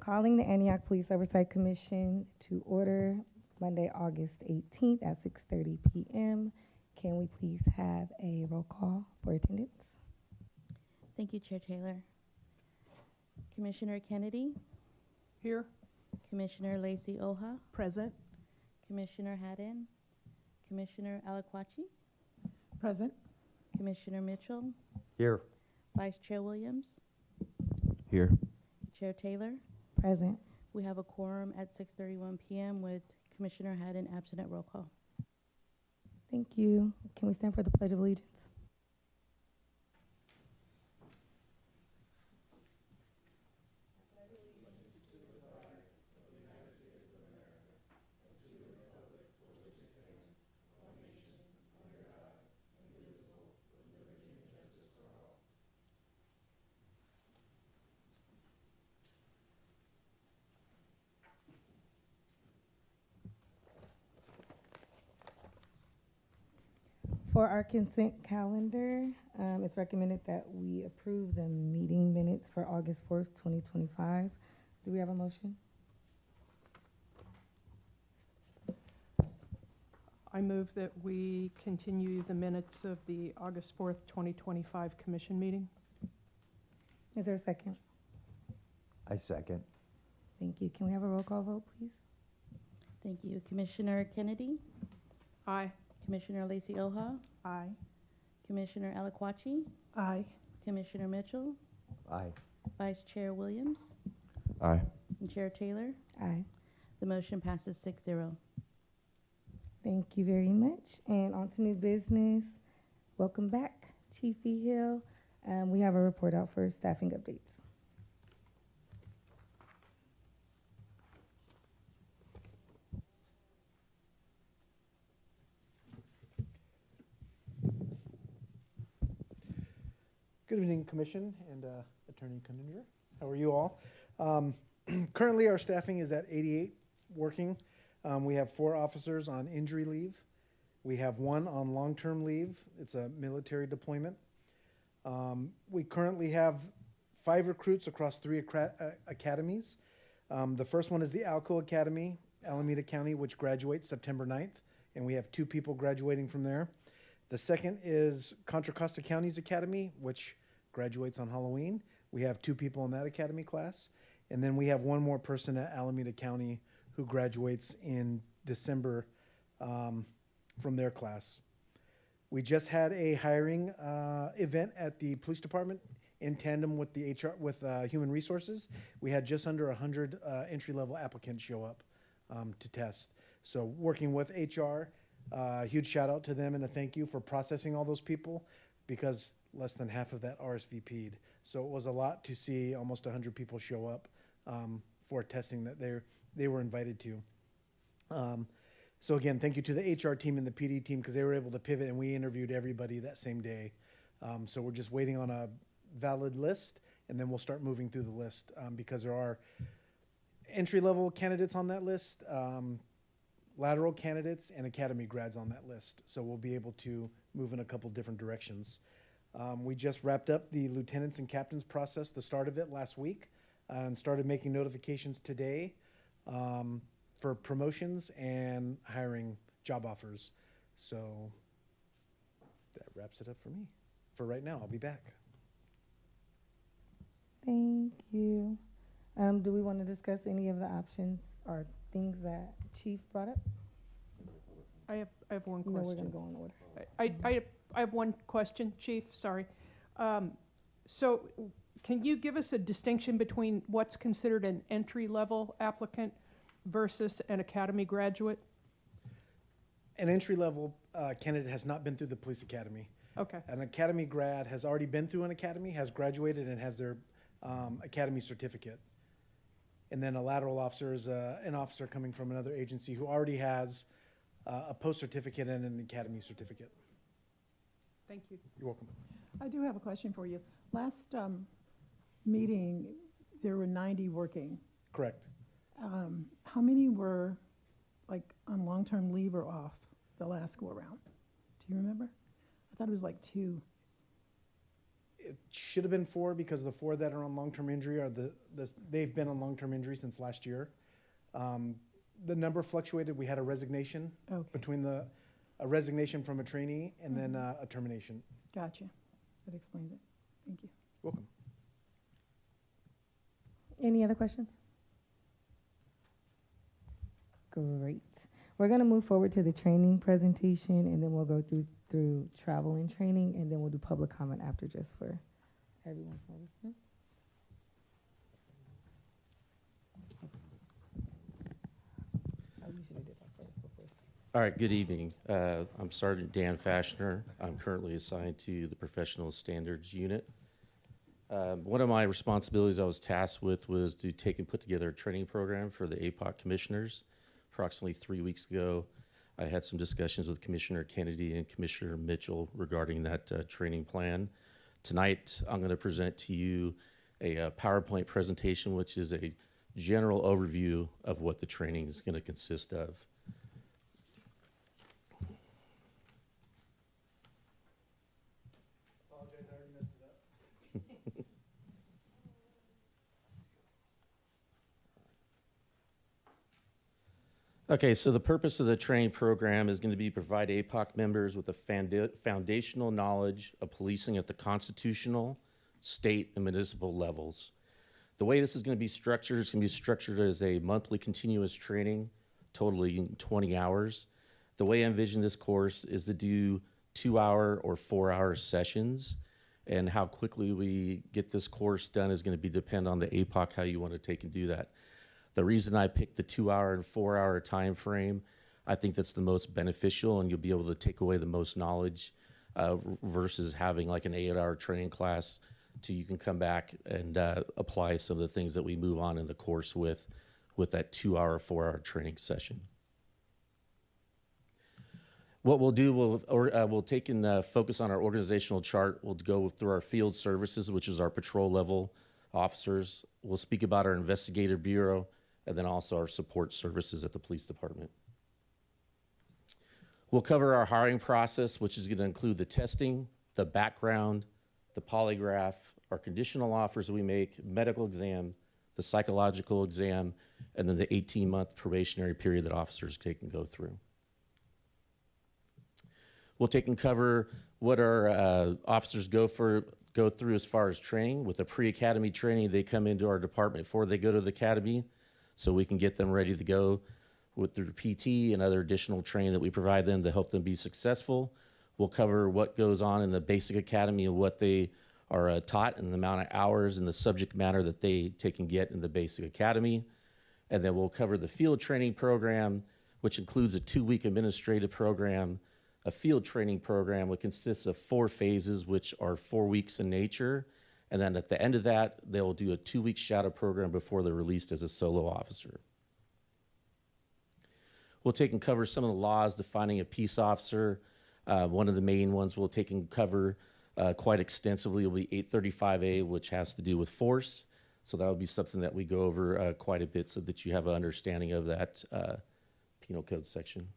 Calling the Antioch Police Oversight Commission to order Monday, August 18th at 6:30 p.m. Can we please have a roll call for attendance? Thank you, Chair Taylor. Commissioner Kennedy, Here. Commissioner Lacey Oha, Present. Commissioner Haddon, Commissioner Alakwachi, Present. Commissioner Mitchell, Here. Vice Chair Williams, Here. Chair Taylor. Present. We have a quorum at 6:31 p.m. with Commissioner Haddon absent at roll call. Thank you. Can we stand for the Pledge of Allegiance? For our consent calendar, it's recommended that we approve the meeting minutes for August 4th, 2025. Do we have a motion? I move that we continue the minutes of the August 4th, 2025 commission meeting. Is there a second? I second. Thank you. Can we have a roll call vote, please? Thank you. Commissioner Kennedy, Aye. Commissioner Lacey Oha, Aye. Commissioner Alakwachi, Aye. Commissioner Mitchell, Aye. Vice Chair Williams, Aye. and Chair Taylor. Aye. The motion passes 6-0. Thank you very much. And on to new business. Welcome back, Chief E. Hill. We have a report out for staffing updates. Good evening, Commission and Attorney Cunningham. How are you all? Currently, our staffing is at 88 working. We have 4 officers on injury leave. We have 1 on long-term leave. It's a military deployment. We currently have 5 recruits across 3 academies. The first one is the Alco Academy, Alameda County, which graduates September 9th, and we have 2 people graduating from there. The second is Contra Costa County's Academy, which graduates on Halloween. We have 2 people in that academy class. And then we have 1 more person at Alameda County who graduates in December from their class. We just had a hiring event at the police department in tandem with the Human Resources. We had just under 100 entry-level applicants show up to test. So working with HR, huge shout out to them and a thank you for processing all those people, because less than half of that RSVP'd. So it was a lot to see almost 100 people show up for testing that they were invited to. So again, thank you to the HR team and the PD team, because they were able to pivot and we interviewed everybody that same day. So we're just waiting on a valid list, and then we'll start moving through the list because there are entry-level candidates on that list, lateral candidates, and academy grads on that list. So we'll be able to move in a couple different directions. We just wrapped up the lieutenants and captains process, the start of it last week, and started making notifications today for promotions and hiring job offers. So that wraps it up for me. For right now, I'll be back. Thank you. Do we want to discuss any of the options or things that Chief brought up? I have one No, question. we're going to go in order. I have one question, Chief, sorry. So can you give us a distinction between what's considered an entry-level applicant versus an academy graduate? An entry-level candidate has not been through the police academy. Okay. An academy grad has already been through an academy, has graduated, and has their academy certificate. And then a lateral officer is an officer coming from another agency who already has a post certificate and an academy certificate. Thank you. You're welcome. I do have a question for you. Last meeting, there were 90 working. Correct. How many were like on long-term leave or off the last go around? Do you remember? I thought it was like 2. it should have been 4 because the 4 that are on long-term injury are they've been on long-term injury since last year. The number fluctuated. We had a resignation Okay, between a resignation from a trainee and then a termination. gotcha. That explains it. Thank you. Welcome. Any other questions? Great. We're gonna move forward to the training presentation, and then we'll go through travel and training, and then we'll do public comment after, just for everyone's notice. Oh, you should have did that first before. All right, good evening. I'm Sergeant Dan Fashner. I'm currently assigned to the Professional Standards Unit. One of my responsibilities I was tasked with was to take and put together a training program for the APOC commissioners. Approximately 3 weeks ago, I had some discussions with Commissioner Kennedy and Commissioner Mitchell regarding that training plan. Tonight, I'm going to present to you a PowerPoint presentation, which is a general overview of what the training is going to consist of. Apologize, I already messed it up. Okay, so the purpose of the training program is going to be provide APOC members with a foundational knowledge of policing at the constitutional, state, and municipal levels. The way this is going to be structured is going to be structured as a monthly continuous training, totaling 20 hours. The way I envision this course is to do 2-hour or 4-hour sessions, and how quickly we get this course done is going to be depend on the APOC, how you want to take and do that. The reason I picked the 2-hour and 4-hour time frame, I think that's the most beneficial, and you'll be able to take away the most knowledge versus having like an 8-hour training class till you can come back and apply some of the things that we move on in the course with that 2-hour, 4-hour training session. What we'll do, we'll take and focus on our organizational chart. We'll go through our field services, which is our patrol level officers. We'll speak about our investigative bureau, and then also our support services at the police department. We'll cover our hiring process, which is going to include the testing, the background, the polygraph, our conditional offers we make, medical exam, the psychological exam, and then the 18-month probationary period that officers take and go through. We'll take and cover what our officers go through as far as training. With the pre-academy training, they come into our department before they go to the academy, so we can get them ready to go through PT and other additional training that we provide them to help them be successful. We'll cover what goes on in the basic academy and what they are taught and the amount of hours and the subject matter that they take and get in the basic academy. And then we'll cover the field training program, which includes a 2-week administrative program, a field training program, which consists of 4 phases, which are 4 weeks in nature. And then at the end of that, they'll do a 2-week shadow program before they're released as a solo officer. We'll take and cover some of the laws defining a peace officer. One of the main ones we'll take and cover quite extensively will be 835A, which has to do with force. So that'll be something that we go over quite a bit so that you have an understanding of that penal code section.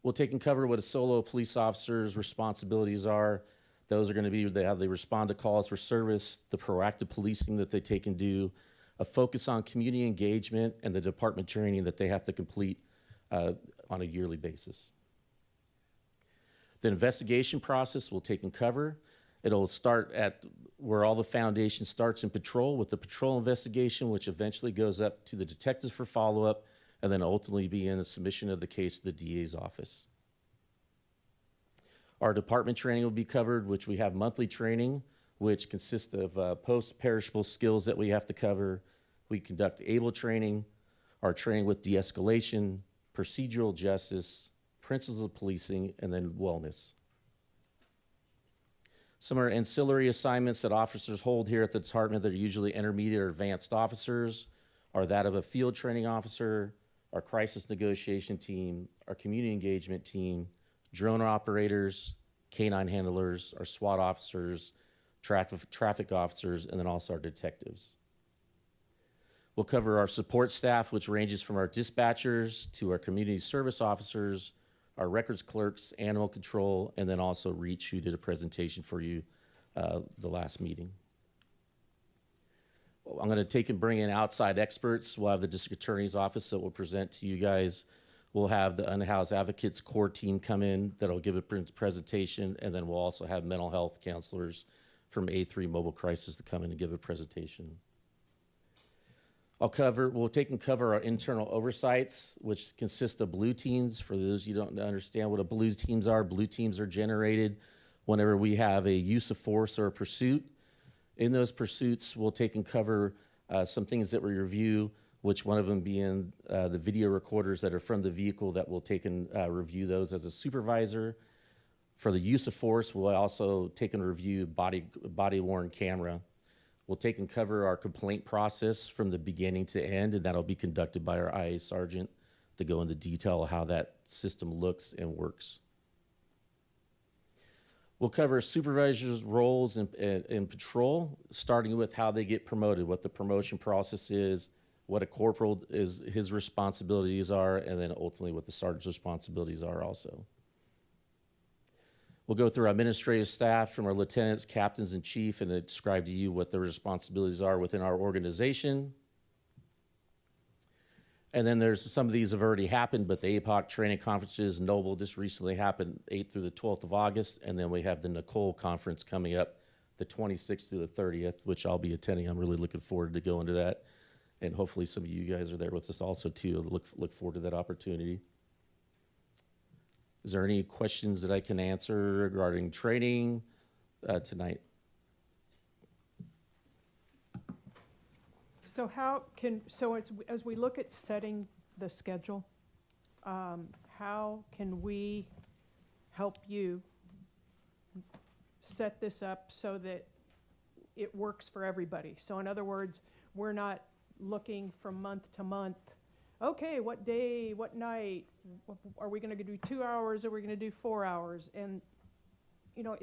We'll take and cover what a solo police officer's responsibilities are. Those are going to be how they respond to calls for service, the proactive policing that they take and do, a focus on community engagement, and the department training that they have to complete on a yearly basis. The investigation process we'll take and cover. It'll start at where all the foundation starts in patrol with the patrol investigation, which eventually goes up to the detectives for follow-up, and then ultimately be in a submission of the case to the DA's office. Our department training will be covered, which we have monthly training, which consists of post-perishable skills that we have to cover. We conduct ABLE training, our training with de-escalation, procedural justice, principles of policing, and then wellness. Some of our ancillary assignments that officers hold here at the department that are usually intermediate or advanced officers are that of a field training officer, our crisis negotiation team, our community engagement team, drone operators, canine handlers, our SWAT officers, traffic officers, and then also our detectives. We'll cover our support staff, which ranges from our dispatchers to our community service officers, our records clerks, animal control, and then also Reach, who did a presentation for you the last meeting. I'm going to take and bring in outside experts. We'll have the district attorney's office that will present to you guys. We'll have the unhoused advocates core team come in that'll give a presentation, and then we'll also have mental health counselors from A3 Mobile Crisis to come in and give a presentation. We'll take and cover our internal oversights, which consist of blue teams. For those you don't understand what blue teams are generated whenever we have a use of force or a pursuit. In those pursuits, we'll take and cover some things that we review, which one of them being the video recorders that are from the vehicle that we'll take and review those as a supervisor. For the use of force, we'll also take and review body-worn camera. We'll take and cover our complaint process from the beginning to end, and that'll be conducted by our IA sergeant to go into detail of how that system looks and works. We'll cover supervisors' roles in patrol, starting with how they get promoted, what the promotion process is, what a corporal is, his responsibilities are, and then ultimately what the sergeant's responsibilities are also. We'll go through our administrative staff from our lieutenants, captains, and chief, and describe to you what their responsibilities are within our organization. And then there's some of these have already happened, but the APOC training conferences, Noble just recently happened 8th through the 12th of August, and then we have the Nicole conference coming up the 26th through the 30th, which I'll be attending. I'm really looking forward to going to that, and hopefully some of you guys are there with us also too. Look forward to that opportunity. Is there any questions that I can answer regarding training tonight? So as we look at setting the schedule, how can we help you set this up so that it works for everybody? So in other words, we're not looking from month to month, okay, what day, what night, are we gonna do 2 hours, are we gonna do 4 hours? And, you know,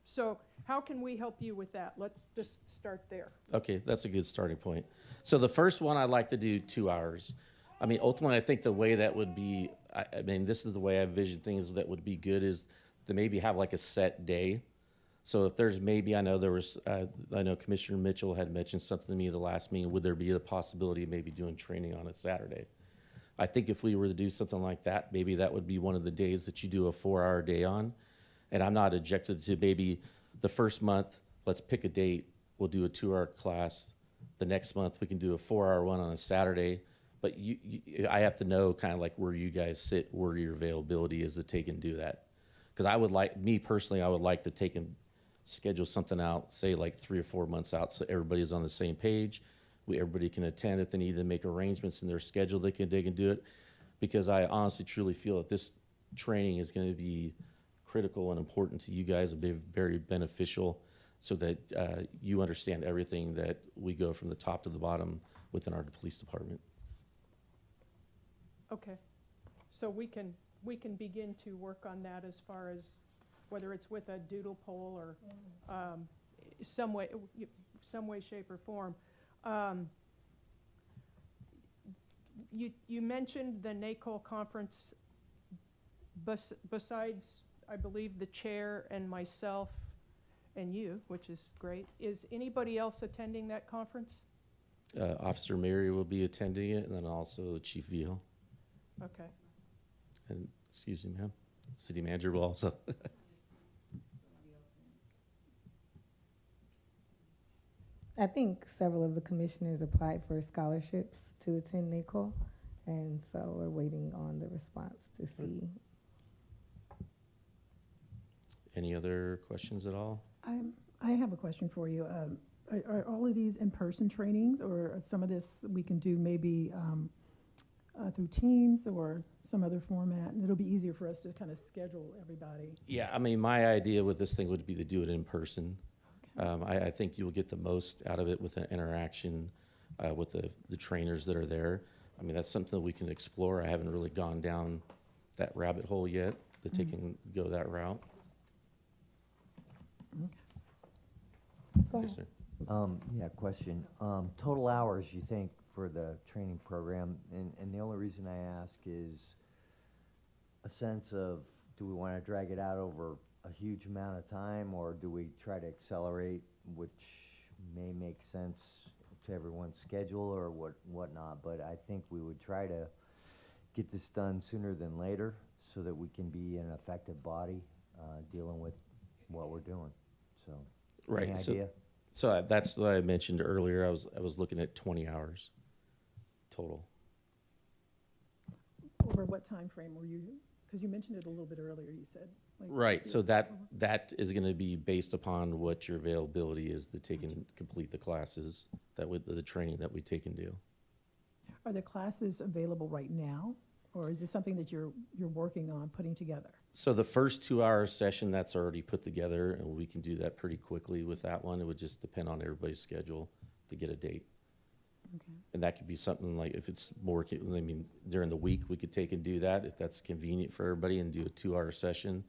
so how can we help you with that? Let's just start there. Okay, that's a good starting point. So the first one, I'd like to do 2 hours. I mean, ultimately, I think the way that would be, I mean, this is the way I envision things that would be good is to maybe have like a set day. So if there's maybe, I know Commissioner Mitchell had mentioned something to me the last meeting, would there be the possibility of maybe doing training on a Saturday? I think if we were to do something like that, maybe that would be one of the days that you do a 4-hour day on. And I'm not objected to maybe the first month, let's pick a date, we'll do a 2-hour class. The next month, we can do a 4-hour one on a Saturday. But I have to know kind of like where you guys sit, where your availability is to take and do that. Because I would like, me personally, I would like to take and schedule something out, say like 3 or 4 months out so everybody's on the same page. Everybody can attend. If they need to make arrangements in their schedule, they can do it. Because I honestly, truly feel that this training is going to be critical and important to you guys and be very beneficial so that you understand everything that we go from the top to the bottom within our police department. Okay, so we can begin to work on that as far as whether it's with a doodle poll or some way, shape, or form. You mentioned the NACOL conference. Besides, I believe, the chair and myself and you, which is great, is anybody else attending that conference? Officer Mary will be attending it, and then also Chief Vio. Okay. And, excuse me, ma'am, City Manager will also. I think several of the commissioners applied for scholarships to attend NACOL, and so we're waiting on the response to see. Any other questions at all? I have a question for you. Are all of these in-person trainings, or some of this we can do maybe through Teams or some other format, and it'll be easier for us to kind of schedule everybody? Yeah, I mean, my idea with this thing would be to do it in person. I think you'll get the most out of it with an interaction with the trainers that are there. I mean, that's something that we can explore. I haven't really gone down that rabbit hole yet to take and go that route. Go Yes, ahead. sir. Yeah, question. Total hours you think for the training program, and the only reason I ask is a sense of, do we want to drag it out over a huge amount of time, or do we try to accelerate, which may make sense to everyone's schedule or whatnot? But I think we would try to get this done sooner than later so that we can be an effective body dealing with what we're doing. So, Right. any So, idea? that's what I mentioned earlier. I was looking at 20 hours total. Over what time frame were you, because you mentioned it a little bit earlier, you said. Like, Right. So yeah. that is going to be based upon what your availability is to take and complete the classes the training that we take and do. Are the classes available right now? Or is this something that you're working on putting together? So the first 2 hour session, that's already put together, and we can do that pretty quickly with that one. It would just depend on everybody's schedule to get a date. Okay. And that could be something like, if it's more, I mean, during the week, we could take and do that if that's convenient for everybody and do a 2 hour session.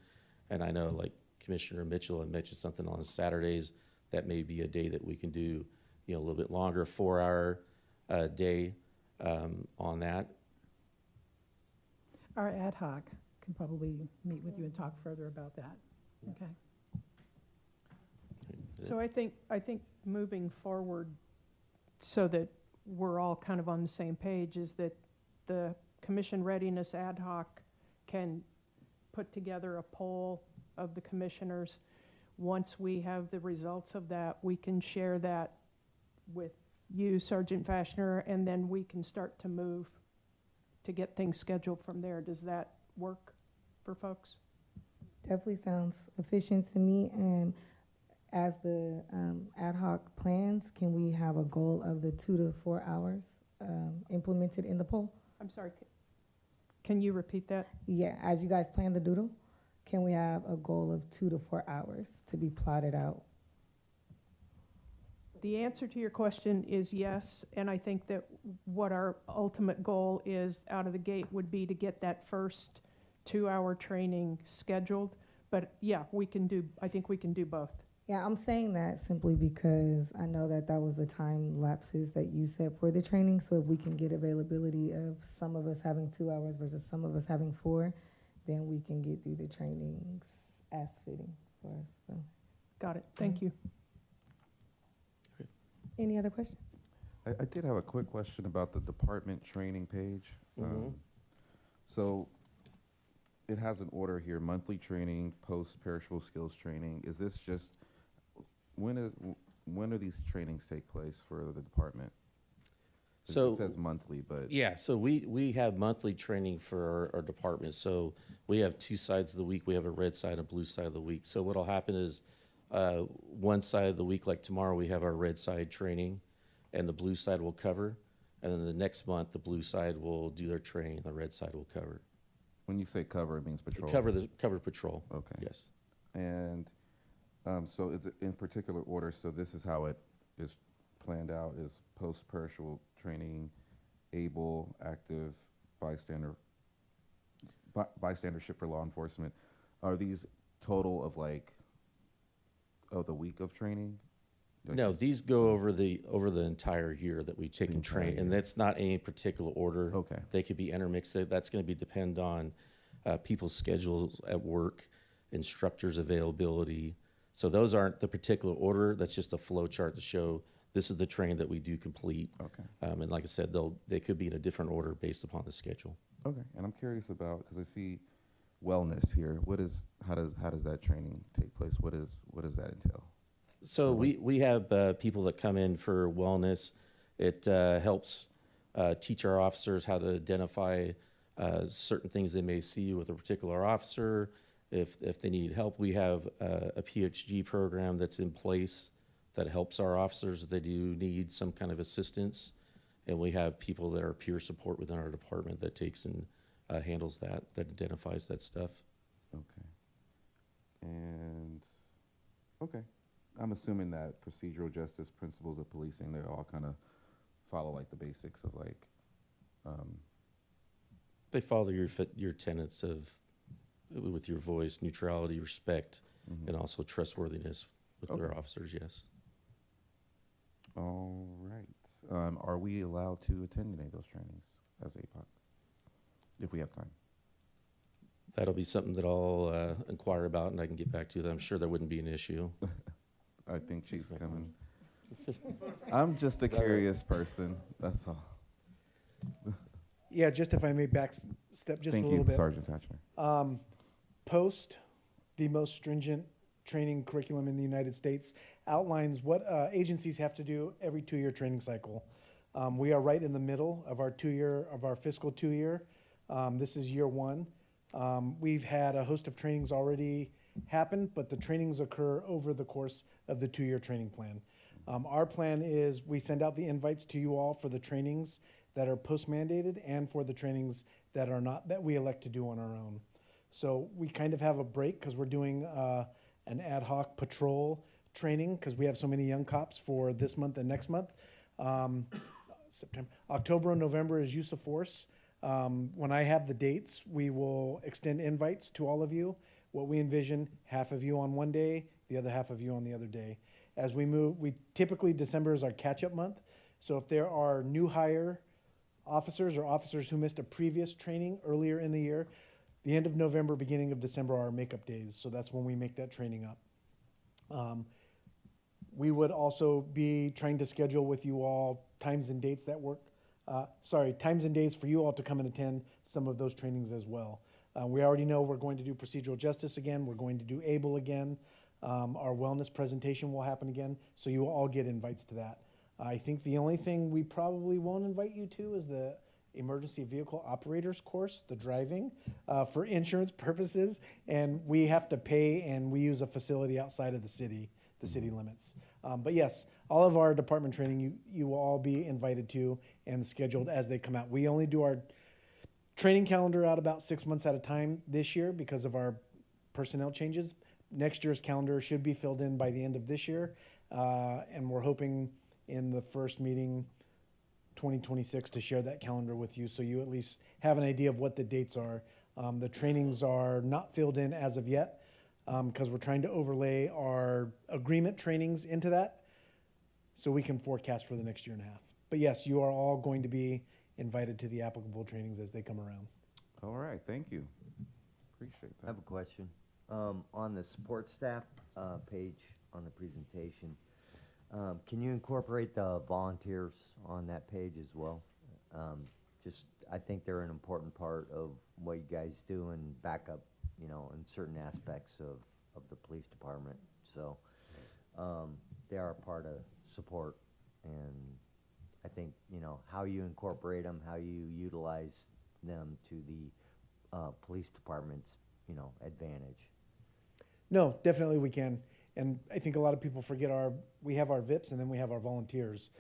And I know, like Commissioner Mitchell had mentioned something on Saturdays, that may be a day that we can do, a little bit longer, 4 hour day on that. Our ad hoc can probably meet with you and talk further about that. Okay. So I think moving forward so that we're all kind of on the same page is that the commission readiness ad hoc can put together a poll of the commissioners. Once we have the results of that, we can share that with you, Sergeant Fashner, and then we can start to move to get things scheduled from there. Does that work for folks? Definitely sounds efficient to me. And as the ad hoc plans, can we have a goal of the 2 to 4 hours implemented in the poll? I'm sorry, can you repeat that? Yeah, as you guys plan the doodle, can we have a goal of 2 to 4 hours to be plotted out? The answer to your question is yes, and I think that what our ultimate goal is out of the gate would be to get that first 2 hour training scheduled. But yeah, I think we can do both. Yeah, I'm saying that simply because I know that was the time lapses that you set for the training. So if we can get availability of some of us having 2 hours versus some of us having 4, then we can get through the trainings as fitting for us. So. Got it, thank you. Any other questions? I did have a quick question about the department training page. So it has an order here: monthly training, post-perishable skills training. Is this just, when do these trainings take place for the department? So it says monthly, but yeah, so we have monthly training for our department. So we have 2 sides of the week. We have a red side and a blue side of the week. So what'll happen is one side of the week, like tomorrow, we have our red side training, and the blue side will cover. And then the next month, the blue side will do their training, and the red side will cover. when you say cover, it means patrol. Cover patrol. Okay. Yes. And so is it in particular order, so this is how it is planned out, is post-perishable training, able, active, bystandership for law enforcement. Are these total of the week of training? No, these go over the entire year that we take and train, and that's not any particular order. Okay. They could be intermixed. That's going to depend on people's schedules at work, instructors' availability. So those aren't the particular order. That's just a flow chart to show this is the training that we do complete. Okay. And like I said, they could be in a different order based upon the schedule. Okay, and I'm curious about, because I see wellness here. How does that training take place? What does that entail? So we have people that come in for wellness. It helps teach our officers how to identify certain things they may see with a particular officer. If they need help, we have a PHG program that's in place that helps our officers if they do need some kind of assistance. And we have people that are peer support within our department that takes and handles that identifies that stuff. Okay. And, okay. I'm assuming that procedural justice, principles of policing, they all kind of follow like the basics of They follow your tenets of, with your voice, neutrality, respect, and also trustworthiness with their officers, yes. All right. Are we allowed to attend any of those trainings as APOC, if we have time? That'll be something that I'll inquire about, and I can get back to you. I'm sure that wouldn't be an issue. I think she's coming. I'm just a curious person, that's all. Yeah, just if I may step just Thank a little you, bit. Sergeant Hatchner. POST, the most stringent training curriculum in the United States, outlines what agencies have to do every 2-year training cycle. We are right in the middle of our fiscal 2-year. This is year 1. We've had a host of trainings already happen, but the trainings occur over the course of the 2-year training plan. Our plan is we send out the invites to you all for the trainings that are post-mandated and for the trainings that are not, that we elect to do on our own. So we kind of have a break because we're doing an ad hoc patrol training because we have so many young cops for this month and next month. October and November is use of force. When I have the dates, we will extend invites to all of you. What we envision, half of you on one day, the other half of you on the other day. As we move, typically December is our catch-up month. So if there are new hire officers or officers who missed a previous training earlier in the year, the end of November, beginning of December are our makeup days. So that's when we make that training up. We would also be trying to schedule with you all times and dates that work. Times and days for you all to come and attend some of those trainings as well. We already know we're going to do procedural justice again. We're going to do ABLE again. Our wellness presentation will happen again. So you will all get invites to that. I think the only thing we probably won't invite you to is the emergency vehicle operators course, the driving, for insurance purposes. And we have to pay, and we use a facility outside of the city limits. But yes, all of our department training, you will all be invited to and scheduled as they come out. We only do our training calendar out about 6 months at a time this year because of our personnel changes. Next year's calendar should be filled in by the end of this year. And we're hoping in the first meeting 2026 to share that calendar with you so you at least have an idea of what the dates are. The trainings are not filled in as of yet because we're trying to overlay our agreement trainings into that so we can forecast for the next year and a half. But yes, you are all going to be invited to the applicable trainings as they come around. All right, thank you. Appreciate I that. have a question. On the support staff page on the presentation, can you incorporate the volunteers on that page as well? I think they're an important part of what you guys do and back up, in certain aspects of the police department. So they are a part of support, and I think, how you incorporate them, how you utilize them to the police department's, advantage. No, definitely we can. And I think a lot of people forget we have our VIPs and then we have our volunteers.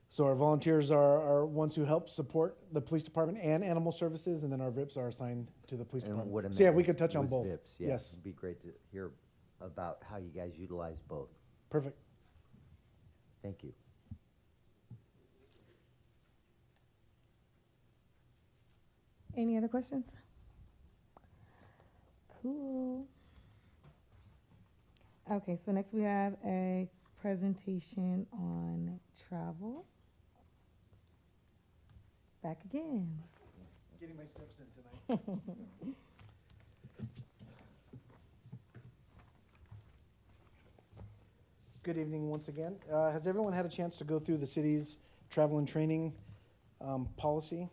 So our volunteers are ones who help support the police department and animal services, and then our VIPs are assigned to the police department. What I So yeah, meant we could touch on was both. VIPs, yeah. Yes, It'd be great to hear about how you guys utilize both. perfect. Thank you. Any other questions? Cool. Okay, so next we have a presentation on travel. Back again. Getting my steps in tonight. Good evening once again. Has everyone had a chance to go through the city's travel and training policy?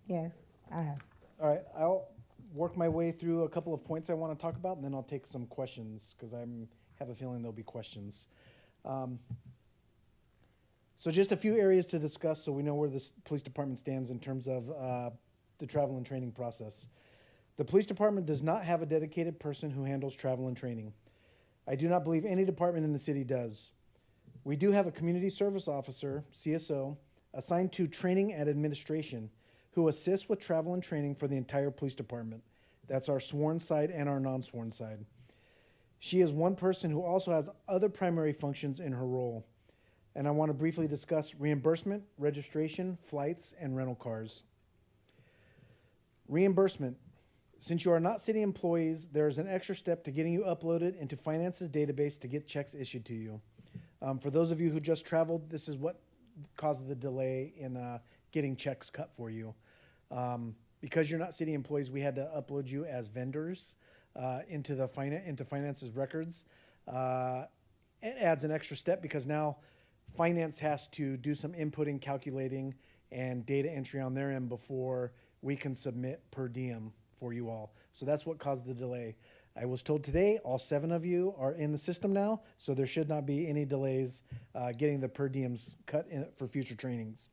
Yes, I have. All right, I'll work my way through a couple of points I want to talk about, and then I'll take some questions because I have a feeling there'll be questions. So just a few areas to discuss so we know where the police department stands in terms of the travel and training process. The police department does not have a dedicated person who handles travel and training. I do not believe any department in the city does. We do have a community service officer, CSO, assigned to training and administration who assists with travel and training for the entire police department. That's our sworn side and our non-sworn side. She is one person who also has other primary functions in her role. And I want to briefly discuss reimbursement, registration, flights, and rental cars. Reimbursement. Since you are not city employees, there is an extra step to getting you uploaded into Finance's database to get checks issued to you. For those of you who just traveled, this is what caused the delay in getting checks cut for you. Because you're not city employees, we had to upload you as vendors into finance's records. It adds an extra step because now finance has to do some inputting, calculating, and data entry on their end before we can submit per diem for you all. So that's what caused the delay. I was told today all 7 of you are in the system now, so there should not be any delays getting the per diems cut in for future trainings.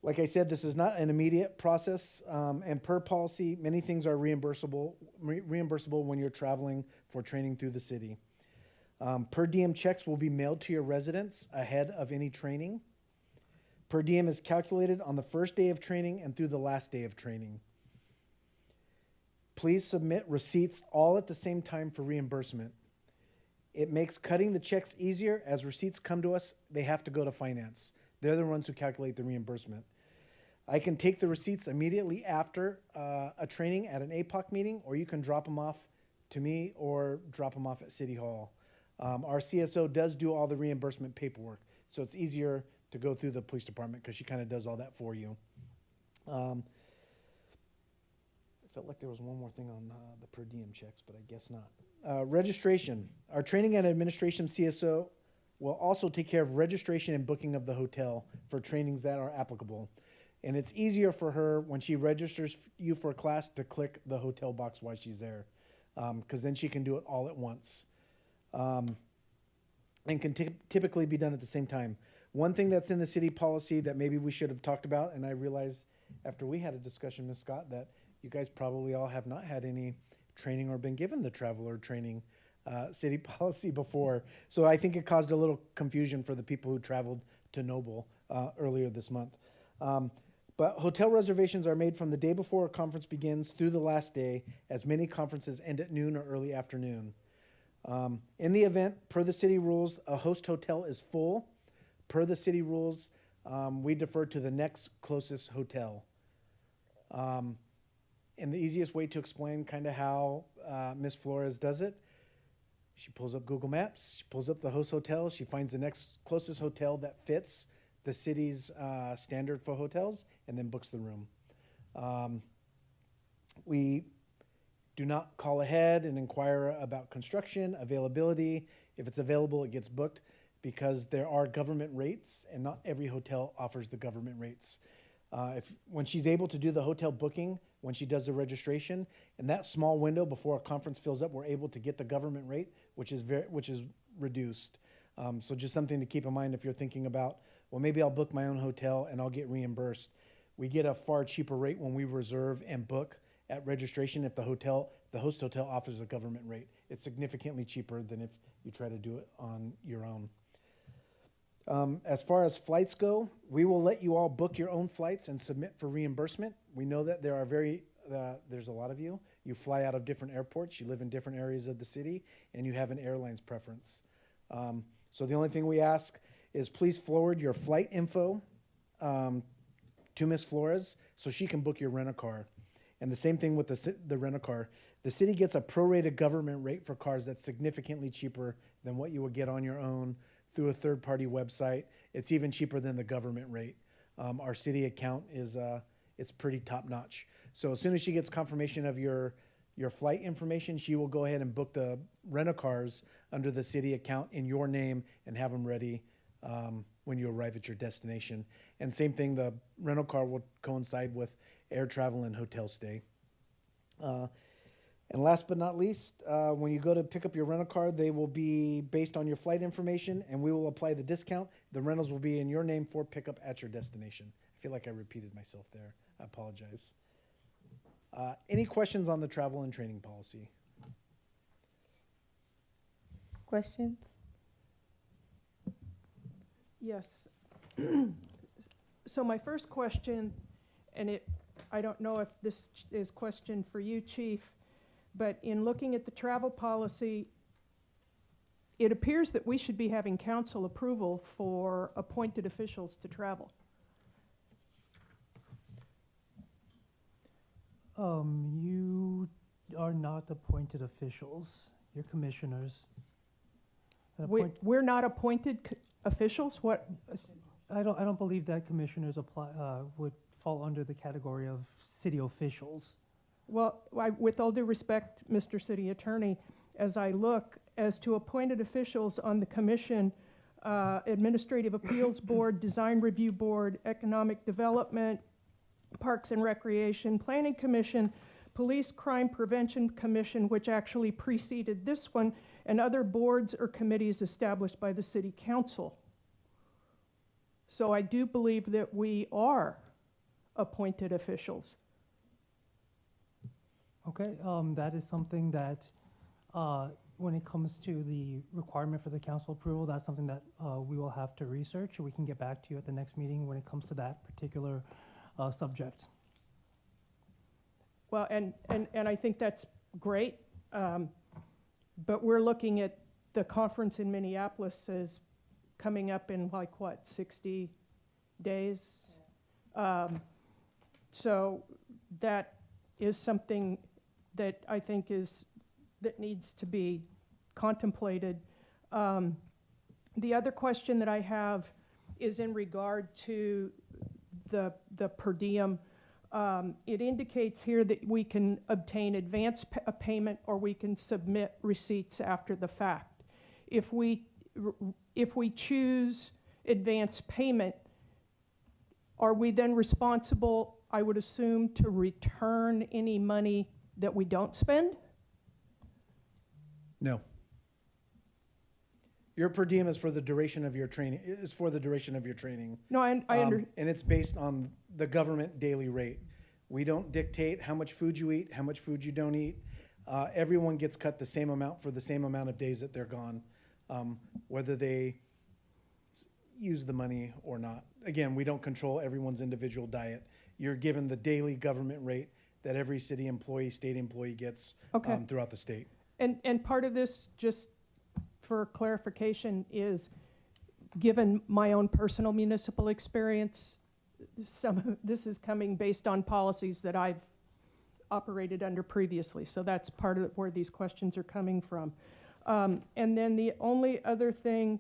Like I said, this is not an immediate process, and per policy, many things are reimbursable when you're traveling for training through the city. Per diem checks will be mailed to your residence ahead of any training. Per diem is calculated on the first day of training and through the last day of training. Please submit receipts all at the same time for reimbursement. It makes cutting the checks easier. As receipts come to us, they have to go to finance. They're the ones who calculate the reimbursement. I can take the receipts immediately after a training at an APOC meeting, or you can drop them off to me or drop them off at City Hall. Our CSO does do all the reimbursement paperwork, so it's easier to go through the police department because she kind of does all that for you. I felt like there was one more thing on the per diem checks, but I guess not. Registration. Our training and administration CSO will also take care of registration and booking of the hotel for trainings that are applicable. And it's easier for her when she registers you for a class to click the hotel box while she's there, because then she can do it all at once. And can typically be done at the same time. One thing that's in the city policy that maybe we should have talked about, and I realized after we had a discussion, Ms. Scott, that you guys probably all have not had any training or been given the traveler training city policy before. So I think it caused a little confusion for the people who traveled to Noble earlier this month. But hotel reservations are made from the day before a conference begins through the last day, as many conferences end at noon or early afternoon. In the event, per the city rules, a host hotel is full. Per the city rules, we defer to the next closest hotel. And the easiest way to explain kind of how Ms. Flores does it, she pulls up Google Maps, she pulls up the host hotel, she finds the next closest hotel that fits the city's standard for hotels, and then books the room. We do not call ahead and inquire about construction, availability. If it's available, it gets booked because there are government rates, and not every hotel offers the government rates. When she's able to do the hotel booking, when she does the registration, in that small window before a conference fills up, we're able to get the government rate, which is reduced. So just something to keep in mind if you're thinking about, well, maybe I'll book my own hotel and I'll get reimbursed. We get a far cheaper rate when we reserve and book at registration if the host hotel offers a government rate. It's significantly cheaper than if you try to do it on your own. As far as flights go, we will let you all book your own flights and submit for reimbursement. We know that there are there's a lot of you. You fly out of different airports, you live in different areas of the city, and you have an airline's preference. So the only thing we ask is please forward your flight info to Ms. Flores so she can book your rent-a-car. And the same thing with the rent-a-car. The city gets a prorated government rate for cars that's significantly cheaper than what you would get on your own through a third-party website. It's even cheaper than the government rate. Our city account it's pretty top-notch. So as soon as she gets confirmation of your flight information, she will go ahead and book the rent-a-cars under the city account in your name and have them ready when you arrive at your destination. And same thing, the rental car will coincide with air travel and hotel stay. And last but not least, when you go to pick up your rental car, they will be based on your flight information, and we will apply the discount. The rentals will be in your name for pickup at your destination. I feel like I repeated myself there. I apologize. Any questions on the travel and training policy? Questions? Yes. So my first question, and I don't know if this is a question for you, Chief, but in looking at the travel policy, it appears that we should be having council approval for appointed officials to travel. You are not appointed officials. You're commissioners. We're not appointed officials? What? I don't believe that commissioners would fall under the category of city officials. Well, with all due respect, Mr. City Attorney, as I look as to appointed officials on the commission, Administrative Appeals Board, Design Review Board, Economic Development, Parks and Recreation, Planning Commission, Police Crime Prevention Commission, which actually preceded this one, and other boards or committees established by the City Council. So I do believe that we are appointed officials. Okay, that is something that, when it comes to the requirement for the council approval, that's something that we will have to research. We can get back to you at the next meeting when it comes to that particular subject. Well, and I think that's great, but we're looking at the conference in Minneapolis as coming up in like, what, 60 days? So that is something that I think that needs to be contemplated. The other question that I have is in regard to the per diem. It indicates here that we can obtain advance payment or we can submit receipts after the fact. If we choose advance payment, are we then responsible, I would assume, to return any money that we don't spend? No. Your per diem is for the duration of your training, is for the duration of your training. No, I And it's based on the government daily rate. We don't dictate how much food you eat, how much food you don't eat. Everyone gets cut the same amount for the same amount of days that they're gone, whether they use the money or not. Again, we don't control everyone's individual diet. You're given the daily government rate that every city employee, state employee gets throughout the state. And part of this, just for clarification, is given my own personal municipal experience, some of this is coming based on policies that I've operated under previously. So that's part of where these questions are coming from. And then the only other thing,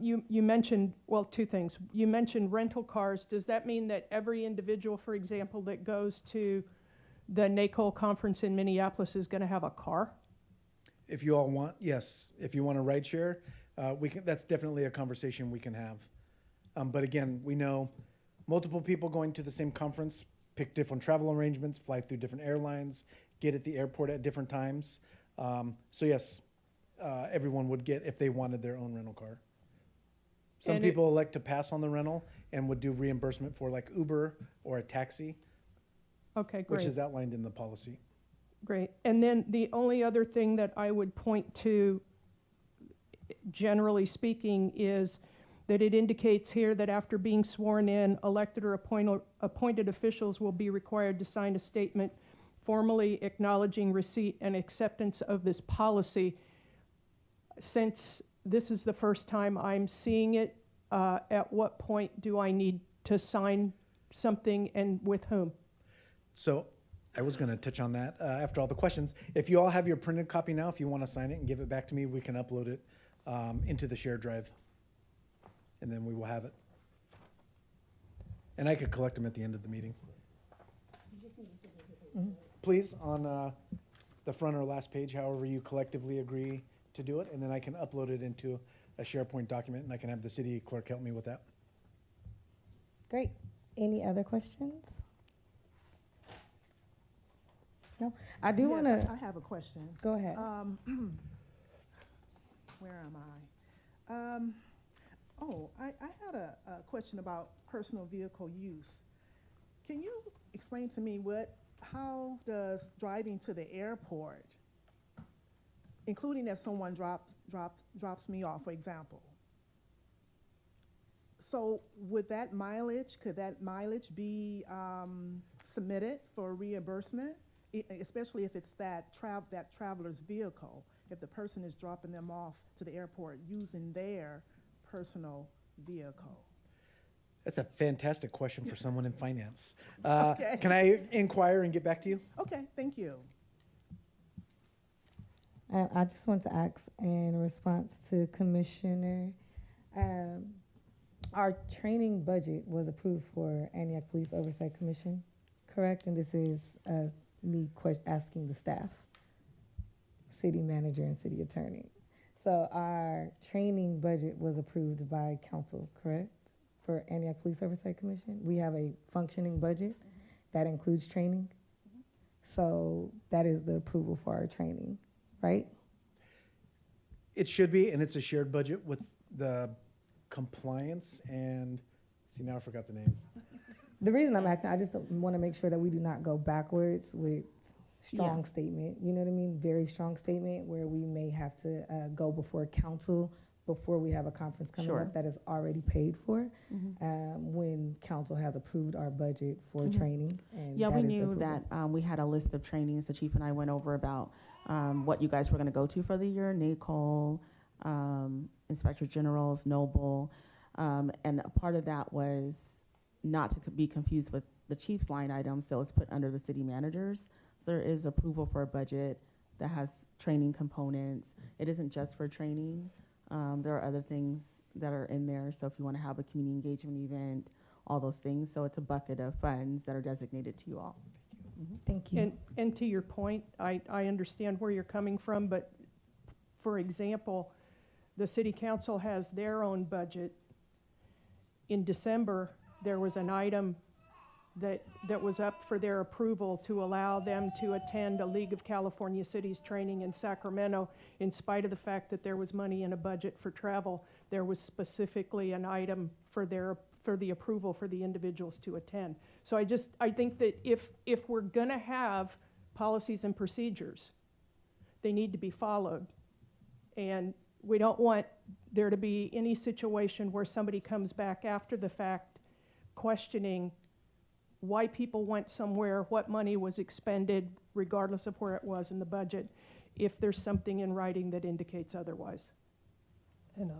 you mentioned, well, two things. You mentioned rental cars. Does that mean that every individual, for example, that goes to the NACOL conference in Minneapolis is going to have a car? If you all want, yes. If you want a ride share, that's definitely a conversation we can have. But again, we know multiple people going to the same conference, pick different travel arrangements, fly through different airlines, get at the airport at different times. So yes, everyone would get if they wanted their own rental car. Some people elect to pass on the rental and would do reimbursement for like Uber or a taxi. Okay, great. Which is outlined in the policy. Great. And then the only other thing that I would point to, generally speaking, is that it indicates here that after being sworn in, elected or appointed officials will be required to sign a statement formally acknowledging receipt and acceptance of this policy. Since this is the first time I'm seeing it, at what point do I need to sign something and with whom? So I was going to touch on that after all the questions. If you all have your printed copy now, if you want to sign it and give it back to me, we can upload it into the shared drive. And then we will have it. And I could collect them at the end of the meeting. Please, on the front or last page, however you collectively agree to do it, and then I can upload it into a SharePoint document, and I can have the city clerk help me with that. Great. Any other questions? No? I do want to. I have a question. Go ahead. Where am I? I had a question about personal vehicle use. Can you explain to me how does driving to the airport, including if someone drops me off, for example? So could that mileage be submitted for reimbursement, especially if it's that traveler's vehicle, if the person is dropping them off to the airport using their personal vehicle? That's a fantastic question for someone in finance. Okay. Can I inquire and get back to you? Okay, thank you. I just want to ask in response to Commissioner Our training budget was approved for Antioch Police Oversight Commission, correct? And this is me asking the staff, city manager and city attorney. So our training budget was approved by council, correct? For Antioch Police Oversight Commission. We have a functioning budget that includes training. So that is the approval for our training, right? It should be, and it's a shared budget with the compliance and, see, now I forgot the name. The reason I'm asking, I just want to make sure that we do not go backwards with strong statement. You know what I mean? Very strong statement where we may have to go before council before we have a conference coming up that is already paid for, when council has approved our budget for training. And Yeah, that we is the knew approval. that we had a list of trainings. The chief and I went over about what you guys were going to go to for the year. NACOL, Inspector Generals, Noble, and a part of that was not to be confused with the chief's line item, so it's put under the city managers. So there is approval for a budget that has training components. It isn't just for training. There are other things that are in there. So if you want to have a community engagement event, all those things. So it's a bucket of funds that are designated to you all. Thank you. And to your point, I understand where you're coming from, but for example, the city council has their own budget. In December, there was an item that was up for their approval to allow them to attend a League of California Cities training in Sacramento. In spite of the fact that there was money in a budget for travel, there was specifically an item for the approval for the individuals to attend. So I think that if we're gonna have policies and procedures, they need to be followed. And we don't want there to be any situation where somebody comes back after the fact questioning why people went somewhere, what money was expended, regardless of where it was in the budget, if there's something in writing that indicates otherwise. And,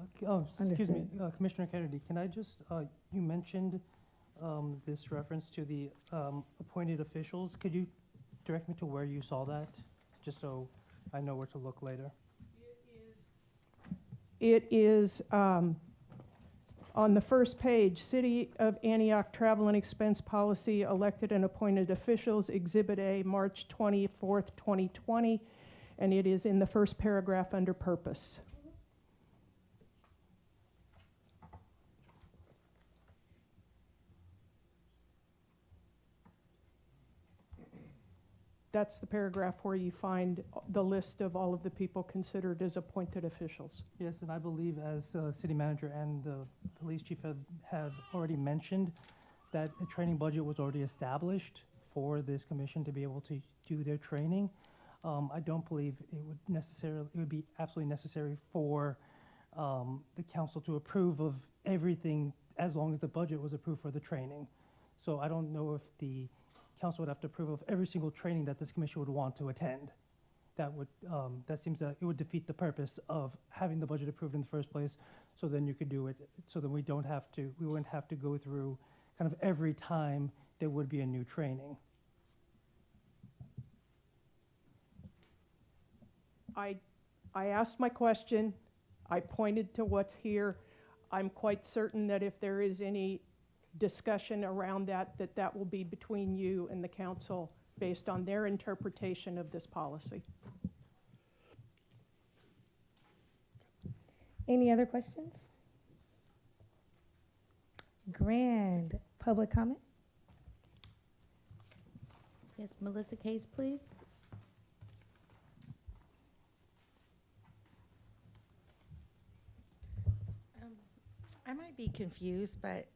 excuse me, Commissioner Kennedy, can I just, you mentioned this reference to the appointed officials. Could you direct me to where you saw that, just so I know where to look later? It is on the first page, City of Antioch Travel and Expense Policy, Elected and Appointed Officials, Exhibit A, March 24th, 2020, and it is in the first paragraph under Purpose. That's the paragraph where you find the list of all of the people considered as appointed officials. Yes, and I believe as city manager and the police chief have already mentioned that a training budget was already established for this commission to be able to do their training. I don't believe it would be absolutely necessary for the council to approve of everything as long as the budget was approved for the training. So I don't know if the council would have to approve of every single training that this commission would want to attend. That seems that it would defeat the purpose of having the budget approved in the first place. So then you could do it. So then we wouldn't have to go through kind of every time there would be a new training. I asked my question. I pointed to what's here. I'm quite certain that if there is any discussion around that will be between you and the council based on their interpretation of this policy. Any other questions? Grand public comment? Yes, Melissa Case, please. I might be confused, but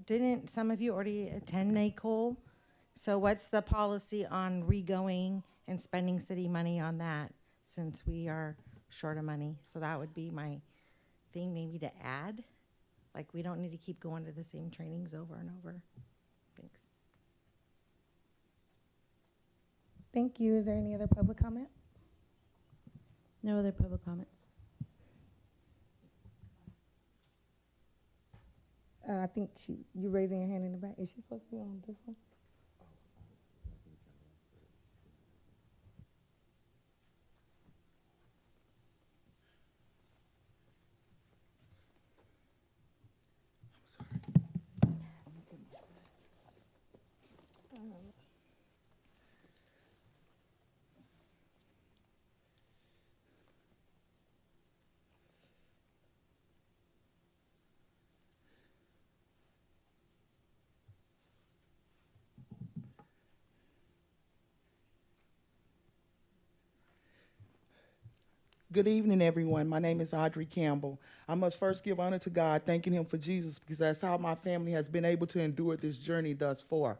didn't some of you already attend NACOL? So what's the policy on regoing and spending city money on that, since we are short of money? So that would be my thing maybe to add. Like, we don't need to keep going to the same trainings over and over. Thanks. Thank you. Is there any other public comment? No other public comments. I think you raising your hand in the back. Is she supposed to be on this one? I'm Good evening, everyone. My name is Audrey Campbell. I must first give honor to God, thanking him for Jesus, because that's how my family has been able to endure this journey thus far.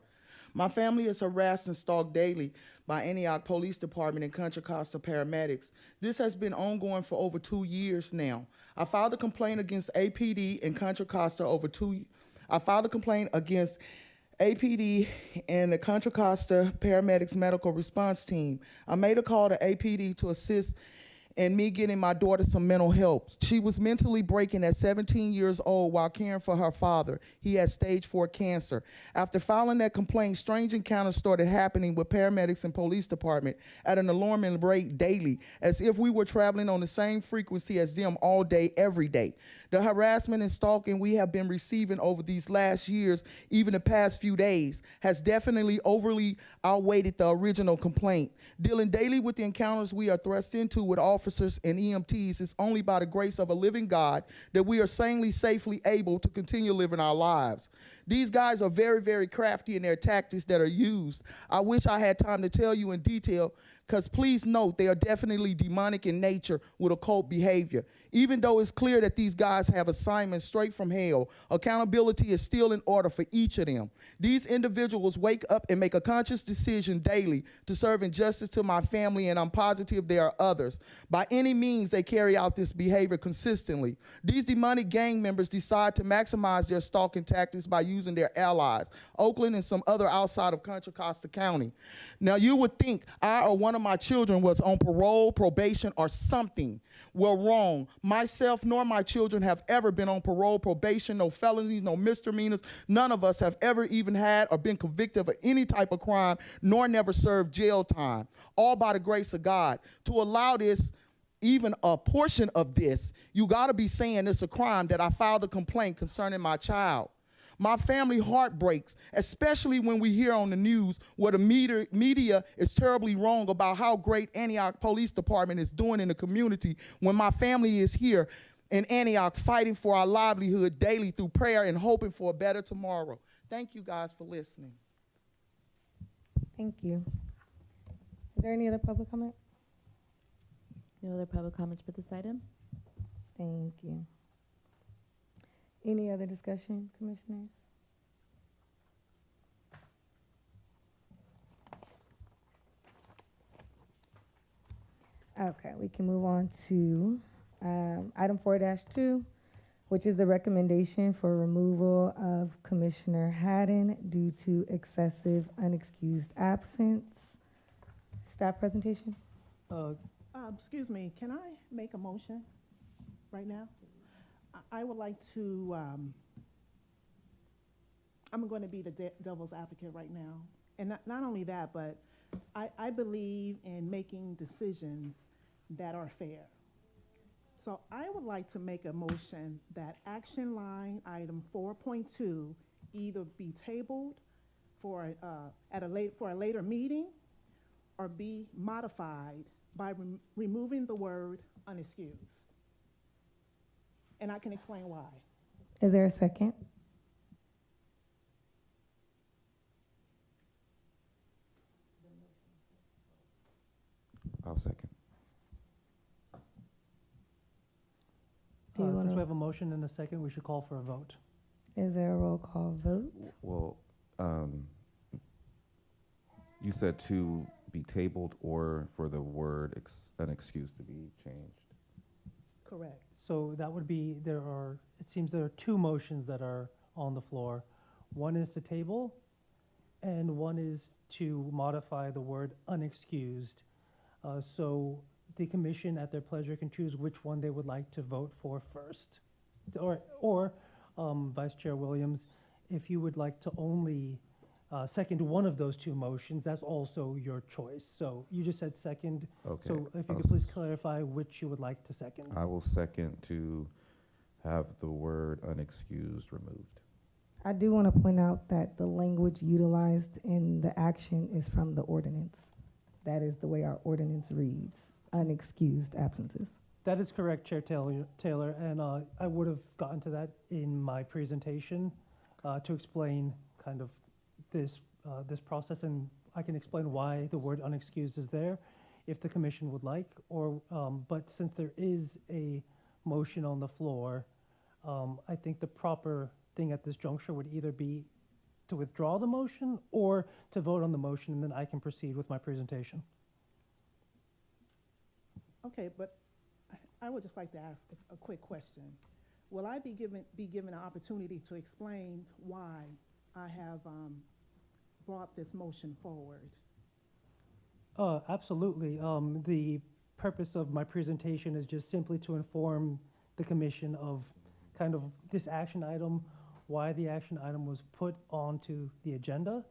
My family is harassed and stalked daily by Antioch Police Department and Contra Costa paramedics. This has been ongoing for over 2 years now. I filed a complaint against APD and Contra Costa I filed a complaint against APD and the Contra Costa Paramedics Medical Response Team. I made a call to APD to assist in me getting my daughter some mental help. She was mentally breaking at 17 years old while caring for her father. He had stage 4 cancer. After filing that complaint, strange encounters started happening with paramedics and police department at an alarming rate daily, as if we were traveling on the same frequency as them all day, every day. The harassment and stalking we have been receiving over these last years, even the past few days, has definitely overly outweighed the original complaint. Dealing daily with the encounters we are thrust into with officers and EMTs is only by the grace of a living God that we are sanely, safely able to continue living our lives. These guys are very, very crafty in their tactics that are used. I wish I had time to tell you in detail, because please note they are definitely demonic in nature with occult behavior. Even though it's clear that these guys have assignments straight from hell, accountability is still in order for each of them. These individuals wake up and make a conscious decision daily to serve injustice to my family, and I'm positive there are others. By any means, they carry out this behavior consistently. These demonic gang members decide to maximize their stalking tactics by using their allies, Oakland and some other outside of Contra Costa County. Now, you would think I or one of my children was on parole, probation, or something. Well, wrong. Myself nor my children have ever been on parole, probation, no felonies, no misdemeanors. None of us have ever even had or been convicted of any type of crime, nor never served jail time. All by the grace of God. To allow this, even a portion of this, you got to be saying it's a crime that I filed a complaint concerning my child. My family heart breaks, especially when we hear on the news where the media is terribly wrong about how great Antioch Police Department is doing in the community, when my family is here in Antioch fighting for our livelihood daily through prayer and hoping for a better tomorrow. Thank you guys for listening. Thank you. Is there any other public comment? No other public comments for this item? Thank you. Any other discussion, commissioners? Okay, we can move on to item 4-2, which is the recommendation for removal of Commissioner Haddon due to excessive unexcused absence. Staff presentation? Excuse me, can I make a motion right now? I would like to, I'm going to be the devil's advocate right now. And not only that, but I believe in making decisions that are fair. So I would like to make a motion that action line item 4.2 either be tabled for a later meeting or be modified by removing the word unexcused. And I can explain why. Is there a second? I'll second. Since we have a motion and a second, we should call for a vote. Is there a roll call vote? Well, you said to be tabled or for the word unexcused to be changed. Correct. So that would be, it seems there are two motions that are on the floor. One is to table, and one is to modify the word unexcused. So the commission at their pleasure can choose which one they would like to vote for first. Or Vice Chair Williams, if you would like to only second one of those two motions, that's also your choice. So you just said second. Okay. So if you could please clarify which you would like to second. I will second to have the word unexcused removed. I do want to point out that the language utilized in the action is from the ordinance. That is the way our ordinance reads, unexcused absences. That is correct, Chair Taylor, and I would have gotten to that in my presentation to explain kind of this process, and I can explain why the word unexcused is there. if the commission would like, or, but since there is a motion on the floor, I think the proper thing at this juncture would either be to withdraw the motion or to vote on the motion, and then I can proceed with my presentation. Okay, but I would just like to ask a quick question. Will I be given an opportunity to explain why I have brought this motion forward? Absolutely. The purpose of my presentation is just simply to inform the commission of kind of this action item, why the action item was put onto the agenda,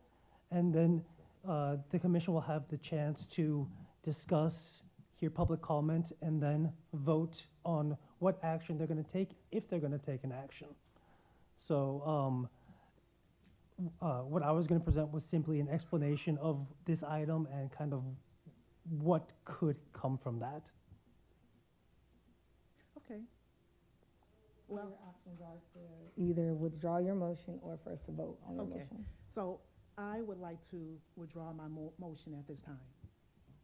and then the commission will have the chance to discuss, hear public comment, and then vote on what action they're going to take, if they're going to take an action. So what I was going to present was simply an explanation of this item and kind of what could come from that. Okay. Well, Well, your options are to either withdraw your motion or for us to vote on your Okay. motion. so I would like to withdraw my motion at this time.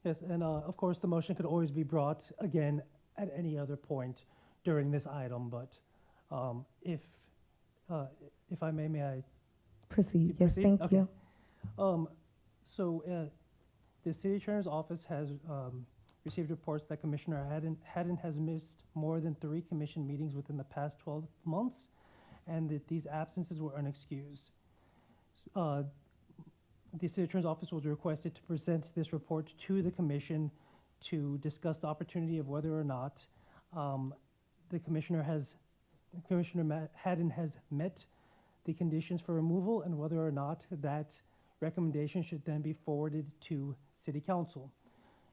Yes, and of course, the motion could always be brought again at any other point during this item, but if I may I Proceed. Yes, proceed? thank Okay. you. So the city attorney's office has received reports that Commissioner Haddon has missed more than 3 commission meetings within the past 12 months, and that these absences were unexcused. The city attorney's office was requested to present this report to the commission to discuss the opportunity of whether or not Commissioner Haddon has met the conditions for removal, and whether or not that recommendation should then be forwarded to City Council.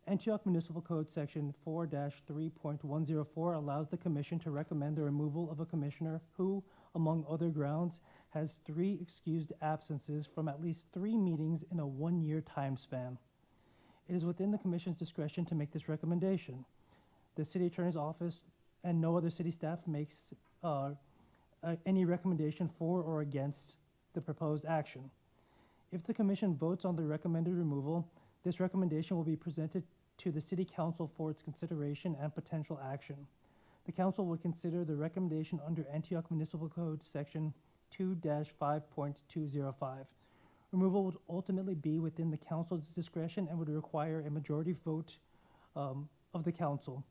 Antioch Municipal Code Section 4-3.104 allows the commission to recommend the removal of a commissioner who, among other grounds, has 3 excused absences from at least 3 meetings in a 1-year time span. It is within the commission's discretion to make this recommendation. The city attorney's office and no other city staff makes any recommendation for or against the proposed action. If the commission votes on the recommended removal, this recommendation will be presented to the city council for its consideration and potential action. The council would consider the recommendation under Antioch Municipal Code Section 2-5.205. Removal would ultimately be within the council's discretion and would require a majority vote of the council.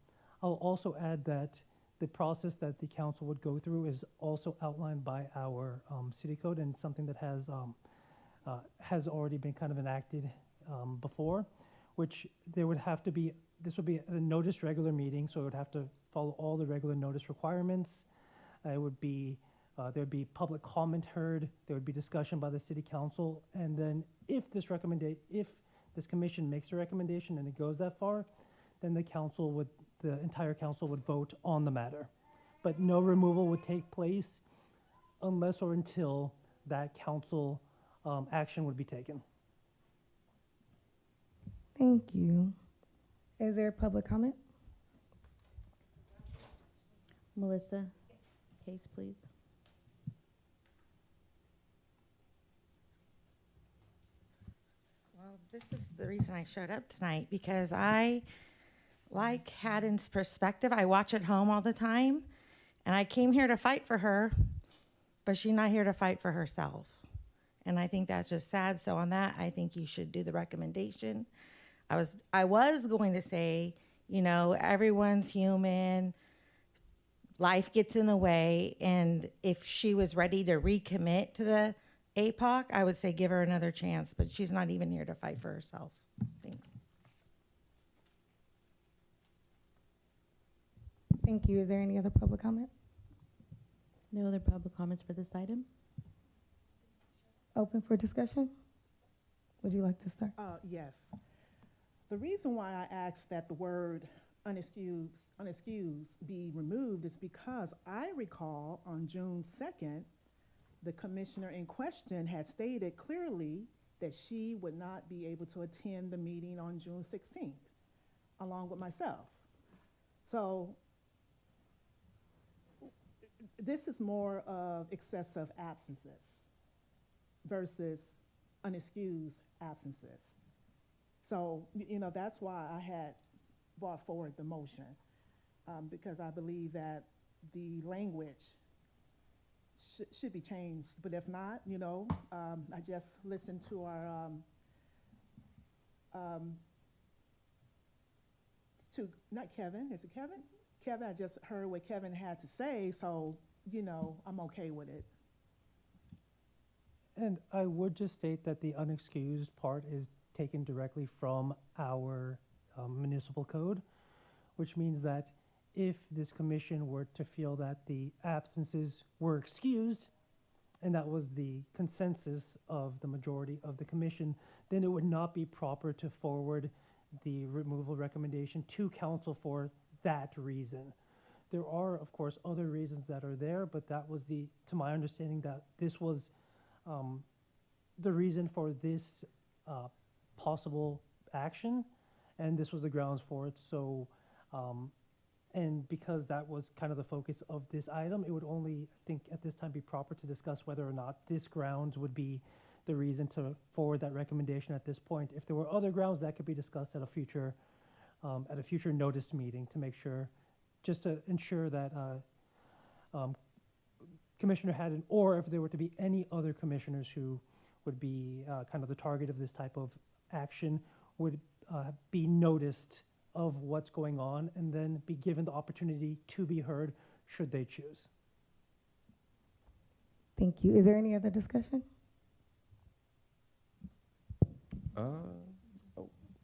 I'll also add that the process that the council would go through is also outlined by our city code, and something that has already been kind of enacted before, which there would have to be, this would be a notice regular meeting, so it would have to follow all the regular notice requirements. It would be, there would be public comment heard, there would be discussion by the city council, and then if this commission makes a recommendation and it goes that far, then the entire council would vote on the matter. But no removal would take place unless or until that council action would be taken. Thank you. Is there public comment? Melissa, case please. Well, this is the reason I showed up tonight, because I like Haddon's perspective. I watch at home all the time, and I came here to fight for her, but she's not here to fight for herself. And I think that's just sad. So on that, I think you should do the recommendation. I was going to say, you know, everyone's human, life gets in the way, and if she was ready to recommit to the APOC, I would say give her another chance, but she's not even here to fight for herself. Thanks. Thank you. Is there any other public comment? No other public comments for this item? Open for discussion? Would you like to start? Yes. The reason why I asked that the word unexcused be removed is because I recall on June 2nd, the commissioner in question had stated clearly that she would not be able to attend the meeting on June 16th, along with myself. So this is more of excessive absences versus unexcused absences. So, you know, that's why I had brought forward the motion, because I believe that the language should be changed. But if not, you know, I just listened to our, to, not Kevin, is it Kevin? Kevin, I just heard what Kevin had to say, so, you know, I'm okay with it. And I would just state that the unexcused part is taken directly from our municipal code, which means that if this commission were to feel that the absences were excused, and that was the consensus of the majority of the commission, then it would not be proper to forward the removal recommendation to council for that reason. There are, of course, other reasons that are there, but that was the, to my understanding, that this was the reason for this possible action, and this was the grounds for it. So, and because that was kind of the focus of this item, it would only, I think, at this time be proper to discuss whether or not this grounds would be the reason to forward that recommendation at this point. If there were other grounds, that could be discussed at a future noticed meeting to make sure, just to ensure that Commissioner Haddon, or if there were to be any other commissioners who would be kind of the target of this type of action, would be noticed of what's going on and then be given the opportunity to be heard should they choose. Thank you. Is there any other discussion?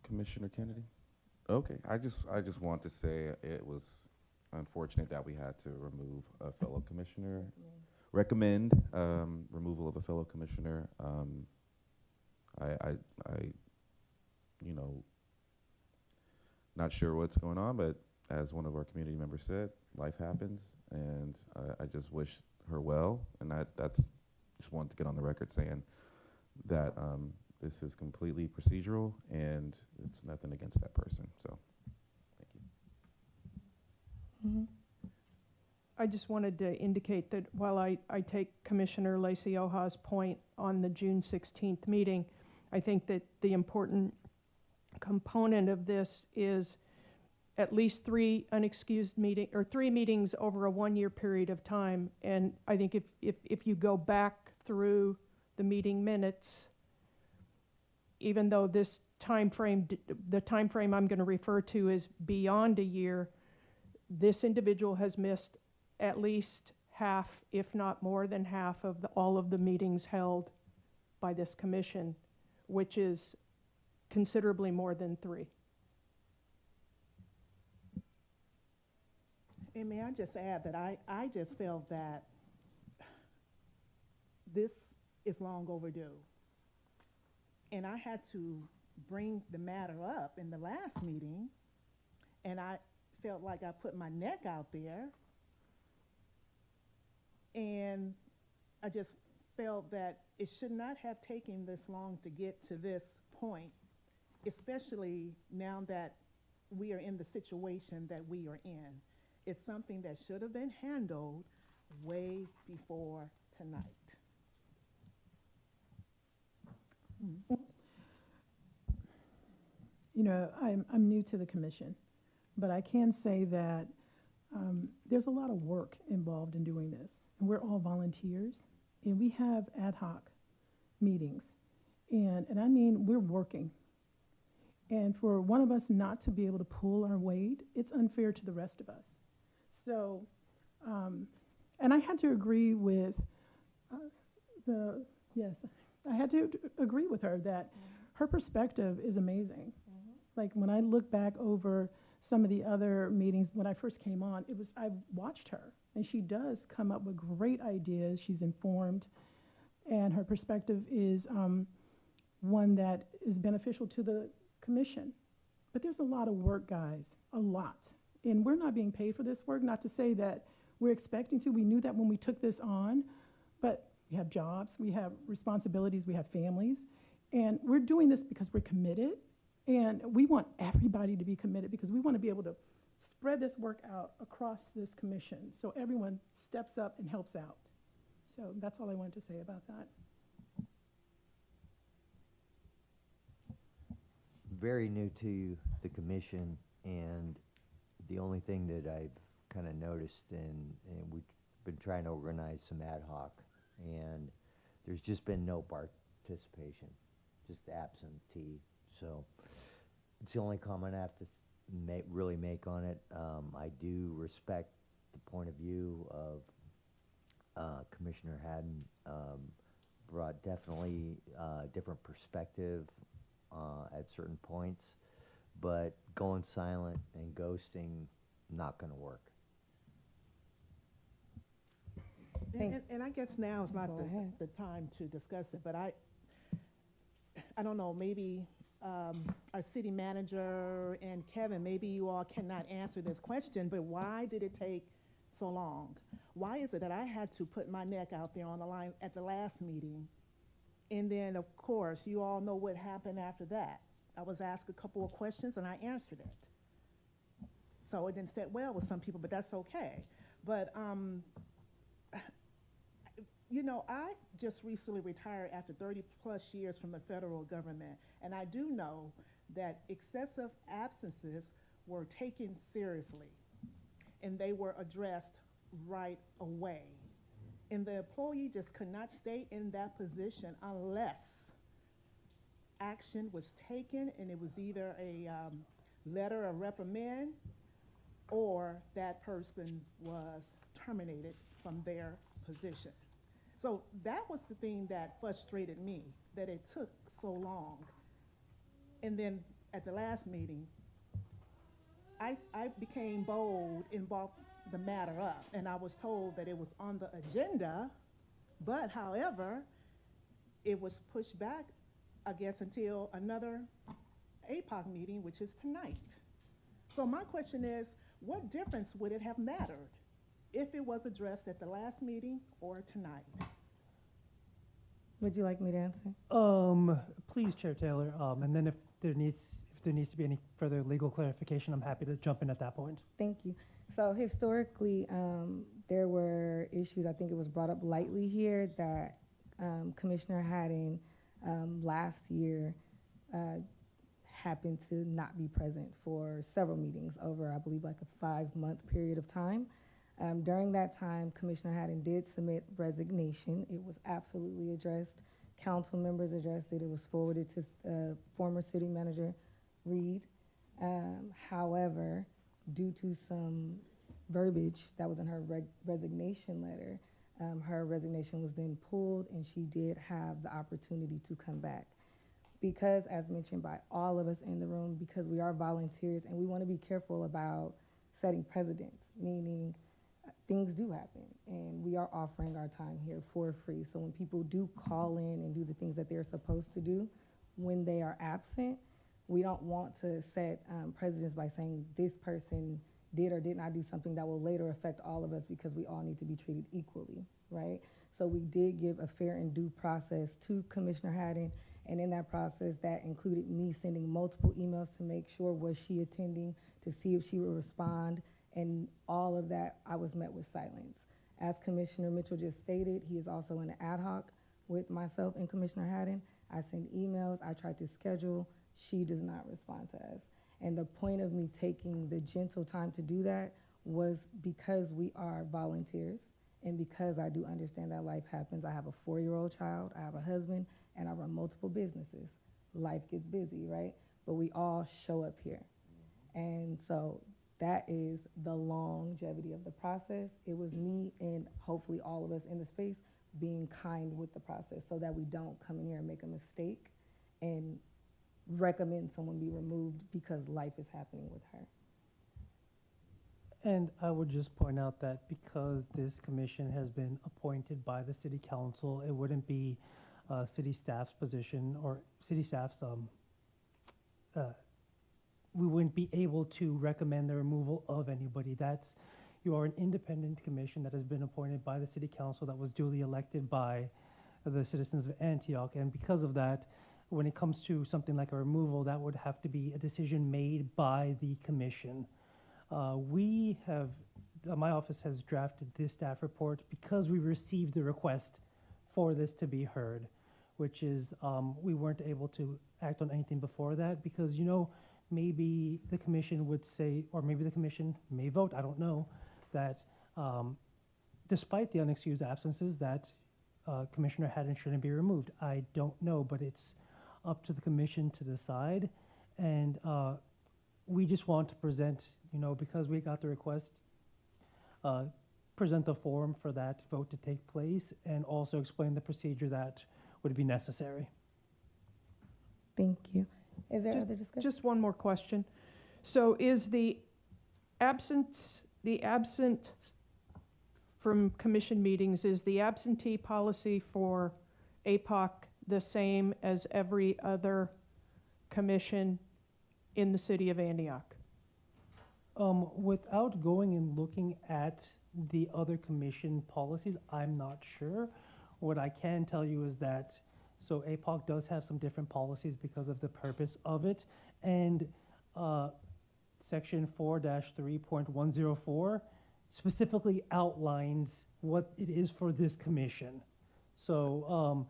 Commissioner Kennedy? Okay, I just want to say it was unfortunate that we had to remove a fellow commissioner. Recommend removal of a fellow commissioner. I, you know, not sure what's going on, but as one of our community members said, life happens, and I just wish her well, and that's just wanted to get on the record saying that this is completely procedural, and it's nothing against that person. So, thank you. Mm-hmm. I just wanted to indicate that while I take Commissioner Lacey-Oha's point on the June 16th meeting, I think that the important component of this is at least 3 unexcused meeting or 3 meetings over a 1-year period of time. And I think if you go back through the meeting minutes, even though this time frame, the time frame I'm going to refer to is beyond a year, this individual has missed at least half, if not more than half, of all of the meetings held by this commission, which is considerably more than 3. And may I just add that I just felt that this is long overdue. And I had to bring the matter up in the last meeting, and I felt like I put my neck out there, and I just felt that it should not have taken this long to get to this point, especially now that we are in the situation that we are in. It's something that should have been handled way before tonight. You know, I'm new to the commission, but I can say that there's a lot of work involved in doing this. And we're all volunteers, and we have ad hoc meetings. And I mean, we're working. And for one of us not to be able to pull our weight, it's unfair to the rest of us. So, and I had to agree with I had to agree with her that her perspective is amazing. Like when I look back over some of the other meetings when I first came on, I watched her, and she does come up with great ideas. She's informed, and her perspective is one that is beneficial to the commission. But there's a lot of work, guys, a lot. And we're not being paid for this work, not to say that we're expecting to. We knew that when we took this on, but we have jobs, we have responsibilities, we have families, and we're doing this because we're committed, and we want everybody to be committed because we want to be able to spread this work out across this commission so everyone steps up and helps out. So that's all I wanted to say about that. very new to the commission, and the only thing that I've kind of noticed, and we've been trying to organize some ad hoc, and there's just been no participation, just absentee. So it's the only comment I have to really make on it. I do respect the point of view of Commissioner Haddon. Brought definitely different perspective at certain points, but going silent and ghosting, not going to work. And I guess now is not Go ahead. the time to discuss it, but I don't know, maybe our city manager and Kevin, maybe you all cannot answer this question, but why did it take so long? Why is it that I had to put my neck out there on the line at the last meeting? And then, of course, you all know what happened after that. I was asked a couple of questions and I answered it. So it didn't sit well with some people, but that's okay. But, you know, I just recently retired after 30+ years from the federal government, and I do know that excessive absences were taken seriously, and they were addressed right away. And the employee just could not stay in that position unless action was taken, and it was either a letter of reprimand or that person was terminated from their position. So that was the thing that frustrated me, that it took so long. And then at the last meeting, I became bold and brought the matter up, and I was told that it was on the agenda, but however, it was pushed back, I guess, until another APOC meeting, which is tonight. So my question is, what difference would it have mattered if it was addressed at the last meeting or tonight? Would you like me to answer? Please, Chair Taylor, and then if there needs to be any further legal clarification, I'm happy to jump in at that point. Thank you. So historically, there were issues, I think it was brought up lightly here, that Commissioner Haddon last year happened to not be present for several meetings over, I believe, like a 5-month period of time. During that time, Commissioner Haddon did submit resignation. It was absolutely addressed. Council members addressed it. It was forwarded to former city manager Reed. However, due to some verbiage that was in her resignation letter, her resignation was then pulled, and she did have the opportunity to come back. Because, as mentioned by all of us in the room, because we are volunteers and we want to be careful about setting precedents, meaning things do happen, and we are offering our time here for free. So when people do call in and do the things that they're supposed to do when they are absent, we don't want to set precedents by saying this person did or did not do something that will later affect all of us, because we all need to be treated equally, right? So we did give a fair and due process to Commissioner Haddon, and in that process, that included me sending multiple emails to make sure was she attending, to see if she would respond, and all of that, I was met with silence. As Commissioner Mitchell just stated, he is also in an ad hoc with myself and Commissioner Haddon. I send emails, I try to schedule, she does not respond to us. And the point of me taking the gentle time to do that was because we are volunteers, and because I do understand that life happens. I have a 4-year-old child, I have a husband, and I run multiple businesses. Life gets busy, right? But we all show up here. And so that is the longevity of the process. It was me and hopefully all of us in the space being kind with the process, so that we don't come in here and make a mistake and recommend someone be removed because life is happening with her. And I would just point out that because this commission has been appointed by the city council, it wouldn't be city staff's position or city staff's, we wouldn't be able to recommend the removal of anybody. You are an independent commission that has been appointed by the city council that was duly elected by the citizens of Antioch. And because of that, when it comes to something like a removal, that would have to be a decision made by the commission. My office has drafted this staff report because we received the request for this to be heard, which is we weren't able to act on anything before that, because, maybe the commission would say, or maybe the commission may vote, I don't know, that despite the unexcused absences, that Commissioner Haddon shouldn't be removed. I don't know, but it's up to the commission to decide. And we just want to present, because we got the request, present the forum for that vote to take place, and also explain the procedure that would be necessary. Thank you. Is there Just- other discussion? Just one more question. So is the absent from commission meetings, is the absentee policy for APOC the same as every other commission in the city of Antioch? Without going and looking at the other commission policies, I'm not sure. What I can tell you is that, so APOC does have some different policies because of the purpose of it. And section 4-3.104 specifically outlines what it is for this commission. So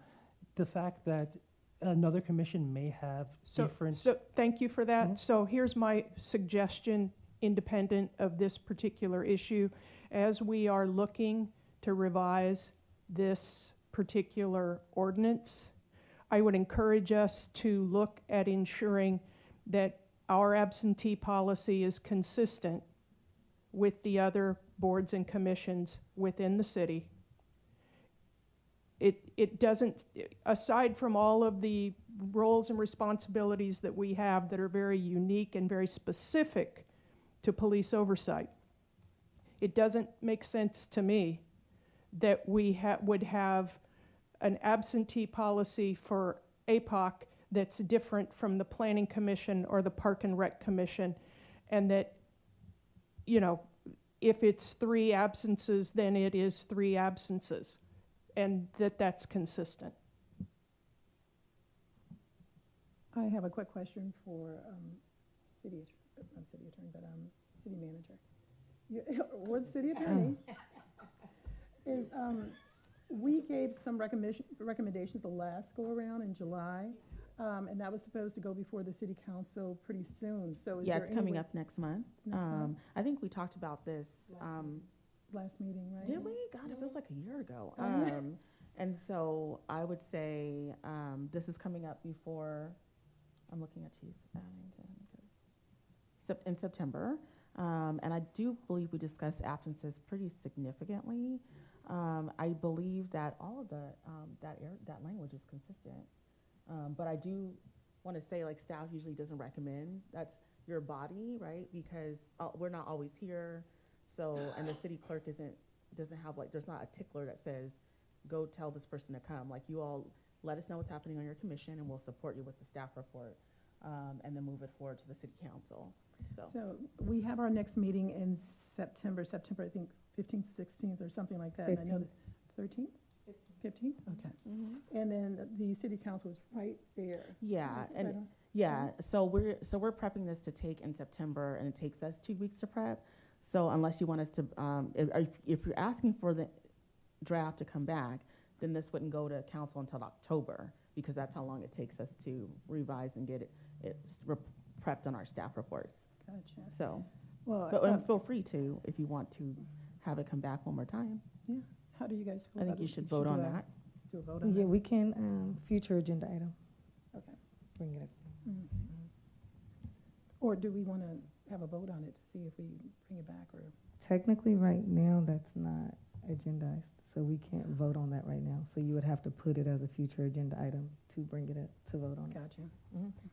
the fact that another commission may have different. So thank you for that. So here's my suggestion, independent of this particular issue. As we are looking to revise this particular ordinance, I would encourage us to look at ensuring that our absentee policy is consistent with the other boards and commissions within the city. It doesn't, aside from all of the roles and responsibilities that we have that are very unique and very specific to police oversight, it doesn't make sense to me that we would have an absentee policy for APOC that's different from the Planning Commission or the Park and Rec Commission, and that, if it's 3 absences, then it is 3 absences, and that's consistent. I have a quick question for city manager. Or the city attorney. Is we gave some recommendations the last go around in July, and that was supposed to go before the city council pretty soon. So is Yeah, there it's any coming way- up next month. Next month? I think we talked about this. Last meeting, right? Did we? God, it feels like a year ago. I And so I would say this is coming up before, I'm looking at Chief Addington, in September. And I do believe we discussed absences pretty significantly. I believe that all of that language is consistent. But I do want to say, like, staff usually doesn't recommend. That's your body, right? Because we're not always here. So, and the city clerk doesn't have, like, there's not a tickler that says, go tell this person to come. Like, you all let us know what's happening on your commission, and we'll support you with the staff report, and then move it forward to the city council. So we have our next meeting in September, I think 15th, 16th, or something like that. And I know 13th? 15th? Okay. And then the city council is right there. Yeah, and Right on. yeah, so we're prepping this to take in September, and it takes us 2 weeks to prep. So unless you want us to, if you're asking for the draft to come back, then this wouldn't go to council until October, because that's how long it takes us to revise and get it prepped on our staff reports. Gotcha. So, Well, but feel free to, if you want to have it come back one more time. yeah. How do you guys feel? I think about you it? should vote on that. Do a vote on Yeah, this? we can, future agenda item, Okay. bring it up. Mhm. Or do we want to have a vote on it to see if we bring it back, or? Technically, right now, that's not agendized, so we can't vote on that right now. So you would have to put it as a future agenda item to bring it up, to vote on it. Gotcha.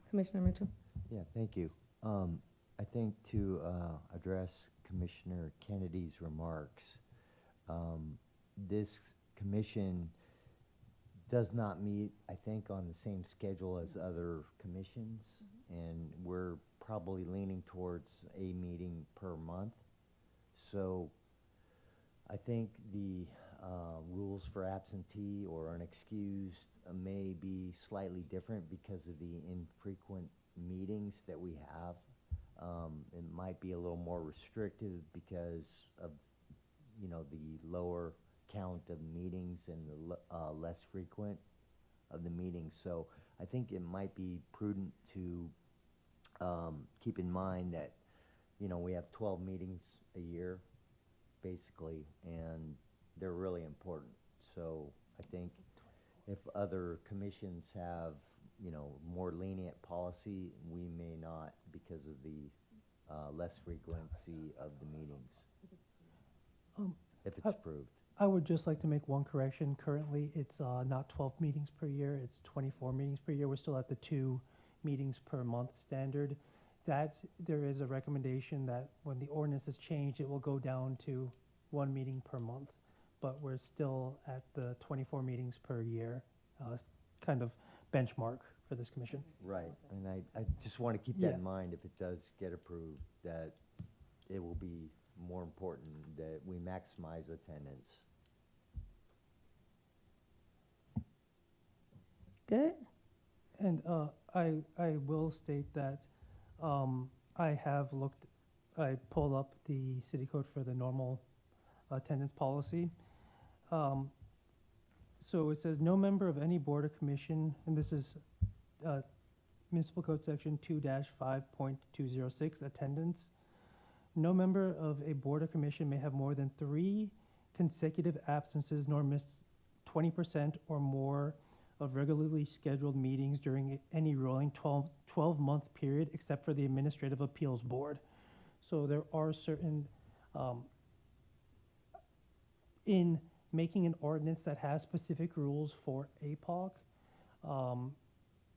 Commissioner Mitchell? Yeah, thank you. I think to address Commissioner Kennedy's remarks, this commission does not meet, I think, on the same schedule as other commissions, and we're probably leaning towards a meeting per month. So I think the rules for absentee or unexcused may be slightly different because of the infrequent meetings that we have. It might be a little more restrictive because of, the lower count of meetings and the less frequent of the meetings. So I think it might be prudent to keep in mind that, you know, we have 12 meetings a year, basically, and they're really important. So I think if other commissions have, you know, more lenient policy, we may not because of the less frequency of the meetings, if it's approved. I would just like to make one correction. Currently, it's not 12 meetings per year, it's 24 meetings per year. We're still at the 2 meetings per month standard. That there is a recommendation that when the ordinance is changed, it will go down to 1 meeting per month. But we're still at the 24 meetings per year, kind of benchmark for this commission. Right, and I just want to keep that in mind if it does get approved, that it will be more important that we maximize attendance. Good. And I will state that I pulled up the city code for the normal attendance policy. So it says, no member of any board or commission, and this is Municipal Code Section 2-5.206, attendance. No member of a board or commission may have more than 3 consecutive absences nor miss 20% or more of regularly scheduled meetings during any rolling 12-month period except for the Administrative Appeals Board. So there are certain, in making an ordinance that has specific rules for APOC,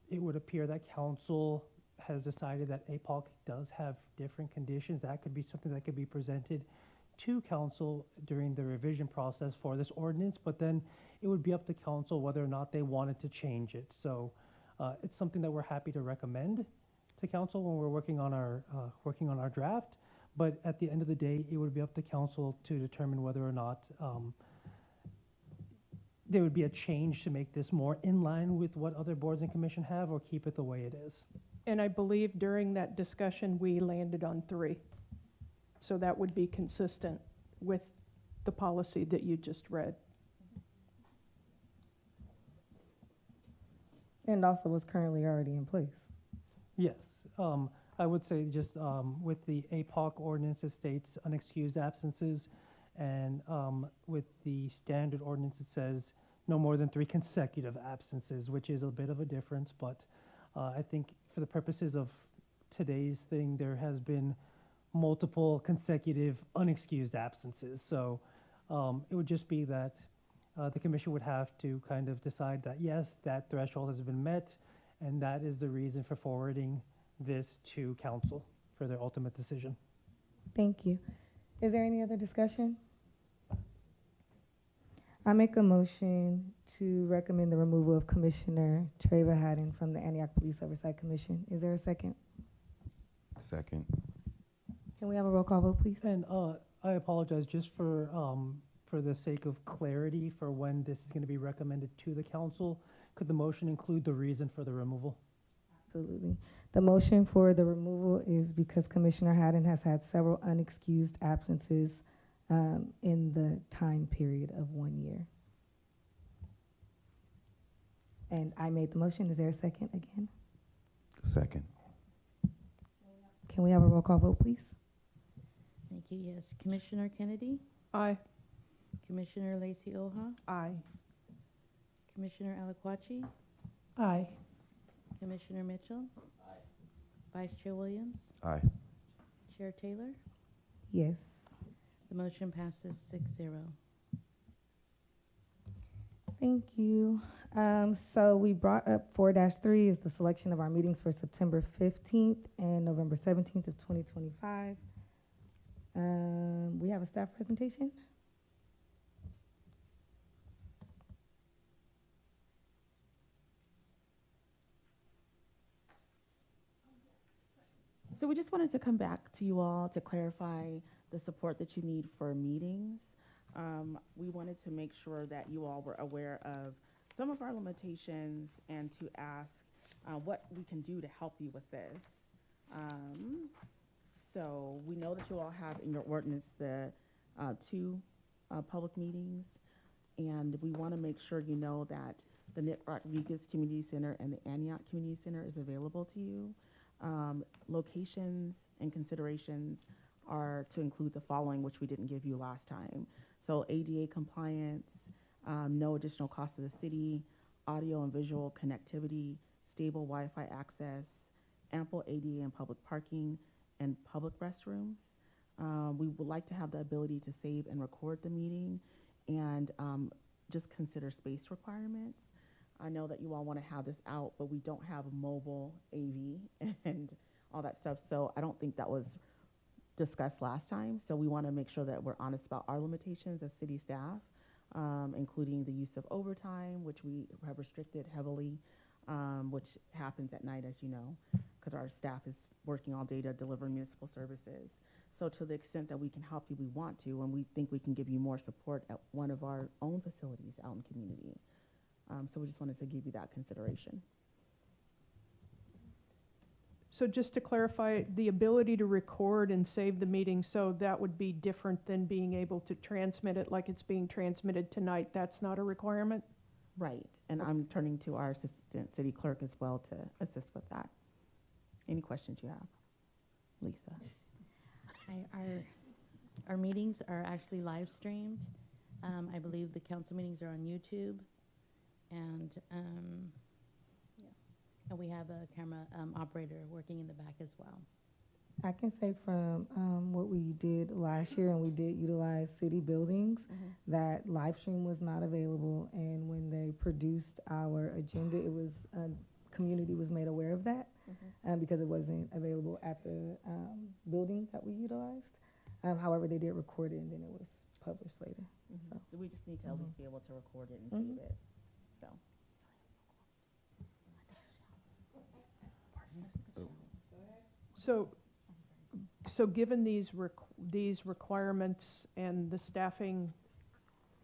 it would appear that council has decided that APOC does have different conditions. That could be something that could be presented to council during the revision process for this ordinance, but then it would be up to council whether or not they wanted to change it. So it's something that we're happy to recommend to council when we're working on our draft. But at the end of the day, it would be up to council to determine whether or not there would be a change to make this more in line with what other boards and commission have, or keep it the way it is. And I believe during that discussion, we landed on 3. So that would be consistent with the policy that you just read. And also what's currently already in place. Yes, I would say just with the APOC ordinance, it states unexcused absences, and with the standard ordinance, it says no more than 3 consecutive absences, which is a bit of a difference, but I think for the purposes of today's thing, there has been multiple consecutive unexcused absences. So it would just be that the commission would have to kind of decide that, yes, that threshold has been met, and that is the reason for forwarding this to council for their ultimate decision. Thank you. Is there any other discussion? I make a motion to recommend the removal of Commissioner Treva Haddon from the Antioch Police Oversight Commission. Is there a second? Second. Can we have a roll call vote, please? And I apologize, just for the sake of clarity for when this is going to be recommended to the council, could the motion include the reason for the removal? Absolutely. The motion for the removal is because Commissioner Haddon has had several unexcused absences in the time period of 1 year. And I made the motion. Is there a second again? Second. Can we have a roll call vote, please? Thank you, yes. Commissioner Kennedy? Aye. Commissioner Lacey Oha? Aye. Commissioner Alaquachi? Aye. Commissioner Mitchell? Aye. Vice Chair Williams? Aye. Chair Taylor? Yes. The motion passes 6-0. Thank you. So we brought up 4-3 is the selection of our meetings for September 15th and November 17th of 2025. We have a staff presentation. So we just wanted to come back to you all to clarify the support that you need for meetings. We wanted to make sure that you all were aware of some of our limitations and to ask what we can do to help you with this. So we know that you all have in your ordinance the 2 public meetings. And we want to make sure you know that the Nick Rodriguez Community Center and the Antioch Community Center is available to you. Locations and considerations are to include the following, which we didn't give you last time. So ADA compliance, no additional cost to the city, audio and visual connectivity, stable Wi-Fi access, ample ADA and public parking, and public restrooms. We would like to have the ability to save and record the meeting and just consider space requirements. I know that you all want to have this out, but we don't have mobile AV and all that stuff, so I don't think that was discussed last time. So we want to make sure that we're honest about our limitations as city staff, including the use of overtime, which we have restricted heavily, which happens at night, as you know, because our staff is working all day to deliver municipal services. So to the extent that we can help you, we want to, and we think we can give you more support at one of our own facilities out in community. So we just wanted to give you that consideration. So just to clarify, the ability to record and save the meeting, so that would be different than being able to transmit it like it's being transmitted tonight. That's not a requirement? Right, and I'm turning to our assistant city clerk as well to assist with that. Any questions you have? Lisa? Our meetings are actually live streamed. I believe the council meetings are on YouTube, and we have a camera operator working in the back as well. I can say from what we did last year, and we did utilize city buildings, that live stream was not available, and when they produced our agenda, it was, community was made aware of that, because it wasn't available at the building that we utilized. However, they did record it, and then it was published later. So. So we just need to at least be able to record it and save it, so. So given these requirements and the staffing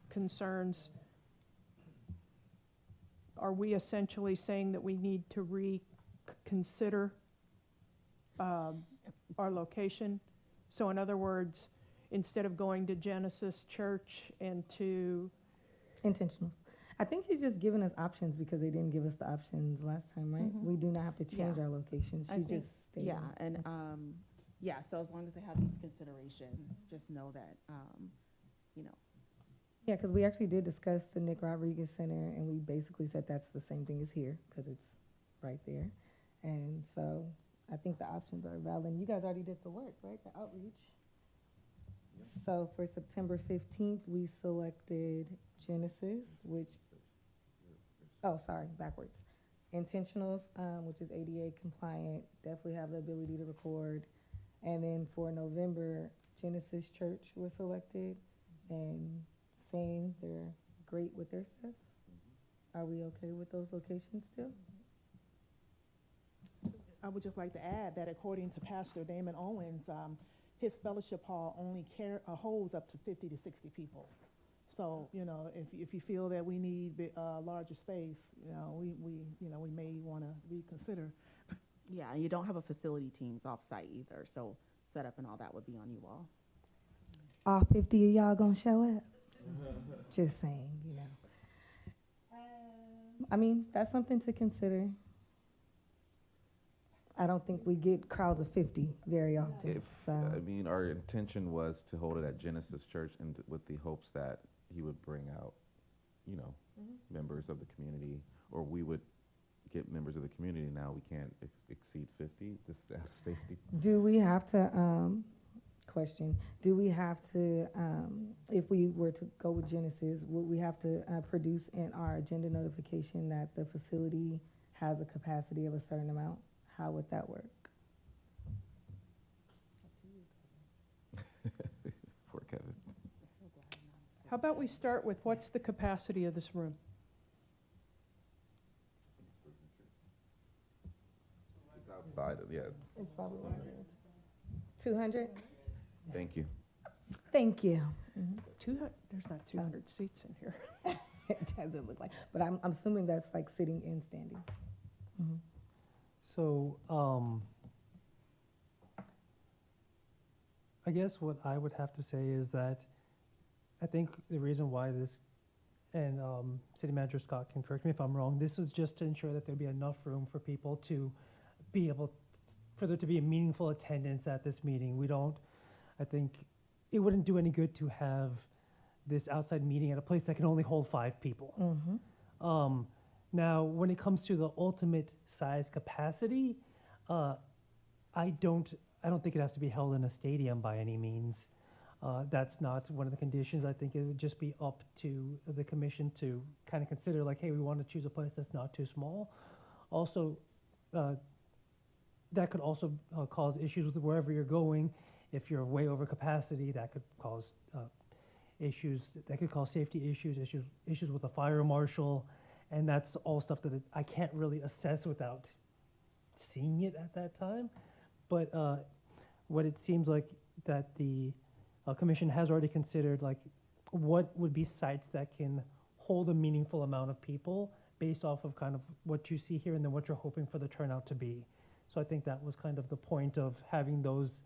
concerns, are we essentially saying that we need to reconsider our location? So in other words, instead of going to Genesis Church and to... Intentionals. I think you're just giving us options because they didn't give us the options last time, right? We do not have to change our location. She just stated. Yeah, and yeah, so as long as they have these considerations, just know that, you know. Yeah, because we actually did discuss the Nick Rodriguez Center, and we basically said that's the same thing as here because it's right there. And so I think the options are valid. And you guys already did the work, right? The outreach. So for September 15th, we selected Genesis, which, oh, sorry, backwards. Intentionals, which is ADA compliant, definitely have the ability to record. And then for November, Genesis Church was selected, and same, they're great with their stuff. Are we okay with those locations still? I would just like to add that according to Pastor Damon Owens, his fellowship hall only holds up to 50 to 60 people. So, you know, if you feel that we need larger space, you know, we may want to reconsider. Yeah, and you don't have a facility teams off-site either, so setup and all that would be on you all. All 50 of y'all gonna show up? Just saying, you know. I mean, that's something to consider. I don't think we get crowds of 50 very often. I mean, our intention was to hold it at Genesis Church and with the hopes that he would bring out, you know, members of the community, or we would get members of the community. Now we can't exceed 50 just out of safety. Do we have to, question, do we have to, if we were to go with Genesis, would we have to produce in our agenda notification that the facility has a capacity of a certain amount? How would that work? Poor Kevin. How about we start with what's the capacity of this room? It's outside of, yeah. It's probably 200. Thank you. Thank you. 200, there's not 200 seats in here. It doesn't look like, but I'm assuming that's like sitting and standing. So, I guess what I would have to say is that I think the reason why this and City Manager Scott can correct me if I'm wrong, this is just to ensure that there'll be enough room for people to be able, for there to be a meaningful attendance at this meeting. We don't, I think, it wouldn't do any good to have this outside meeting at a place that can only hold 5 people. Now, when it comes to the ultimate size capacity, I don't think it has to be held in a stadium by any means. That's not one of the conditions. I think it would just be up to the commission to kind of consider, like, hey, we want to choose a place that's not too small. Also, that could also cause issues with wherever you're going. If you're way over capacity, that could cause issues. That could cause safety issues with a fire marshal, and that's all stuff that I can't really assess without seeing it at that time. But what it seems like that the commission has already considered, like, what would be sites that can hold a meaningful amount of people based off of kind of what you see here and then what you're hoping for the turnout to be. So I think that was kind of the point of having those,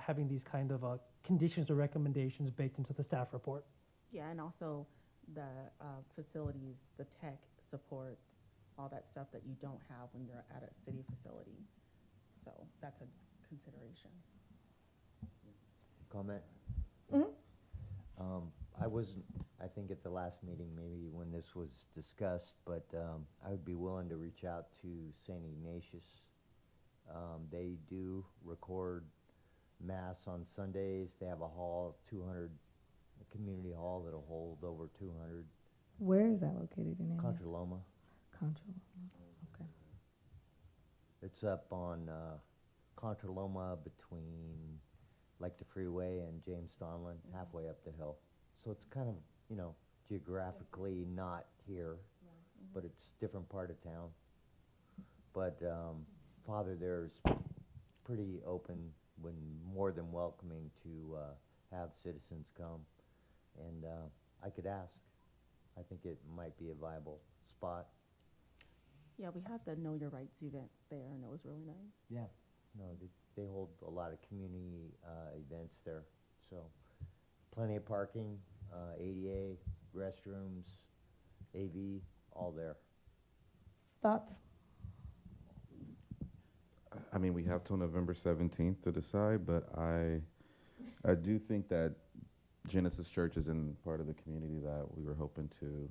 having these kind of conditions or recommendations baked into the staff report. Yeah, and also the facilities, the tech support, all that stuff that you don't have when you're at a city facility. So that's a consideration. Comment? I wasn't, I think at the last meeting, maybe when this was discussed, but I would be willing to reach out to St. Ignatius. They do record mass on Sundays. They have a hall, 200, a community hall that'll hold over 200. Where is that located in Antioch? Contra Loma. Contra Loma, okay. It's up on Contra Loma between like the freeway and James Donlin, halfway up the hill. So it's kind of, you know, geographically not here, but it's different part of town. But Father there's pretty open, when more than welcoming to have citizens come. And I could ask. I think it might be a viable spot. Yeah, we had the Know Your Rights event there, and it was really nice. Yeah. No, they hold a lot of community events there. So plenty of parking, ADA, restrooms, AV, all there. Thoughts? I mean, we have till November 17th to decide, but I do think that Genesis Church is in part of the community that we were hoping to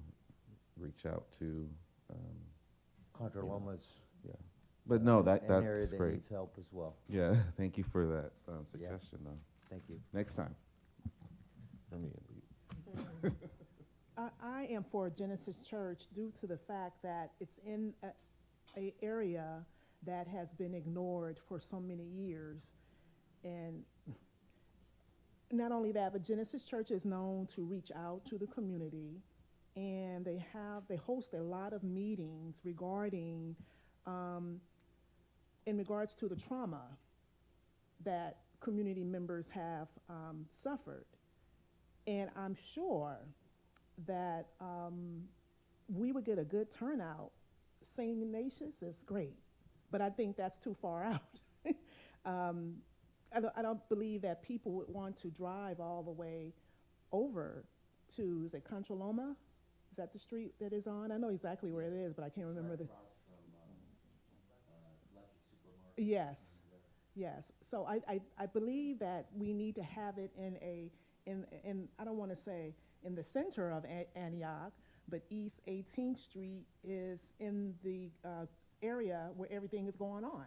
reach out to. Contra Loma's. Yeah. But no, that's an area that great. needs help as well. Yeah, thank you for that suggestion, though. Thank you. Next time. For me, at least. I am for Genesis Church due to the fact that it's in a area that has been ignored for so many years. And not only that, but Genesis Church is known to reach out to the community, and they host a lot of meetings regarding, in regards to the trauma that community members have suffered. And I'm sure that we would get a good turnout. St. Ignatius is great, but I think that's too far out. I don't believe that people would want to drive all the way over to, is it Contra Loma? Is that the street that is on? I know exactly where it is, but I can't remember the. Yes, yes. So I believe that we need to have it in I don't want to say in the center of Antioch, but East 18th Street is in the area where everything is going on.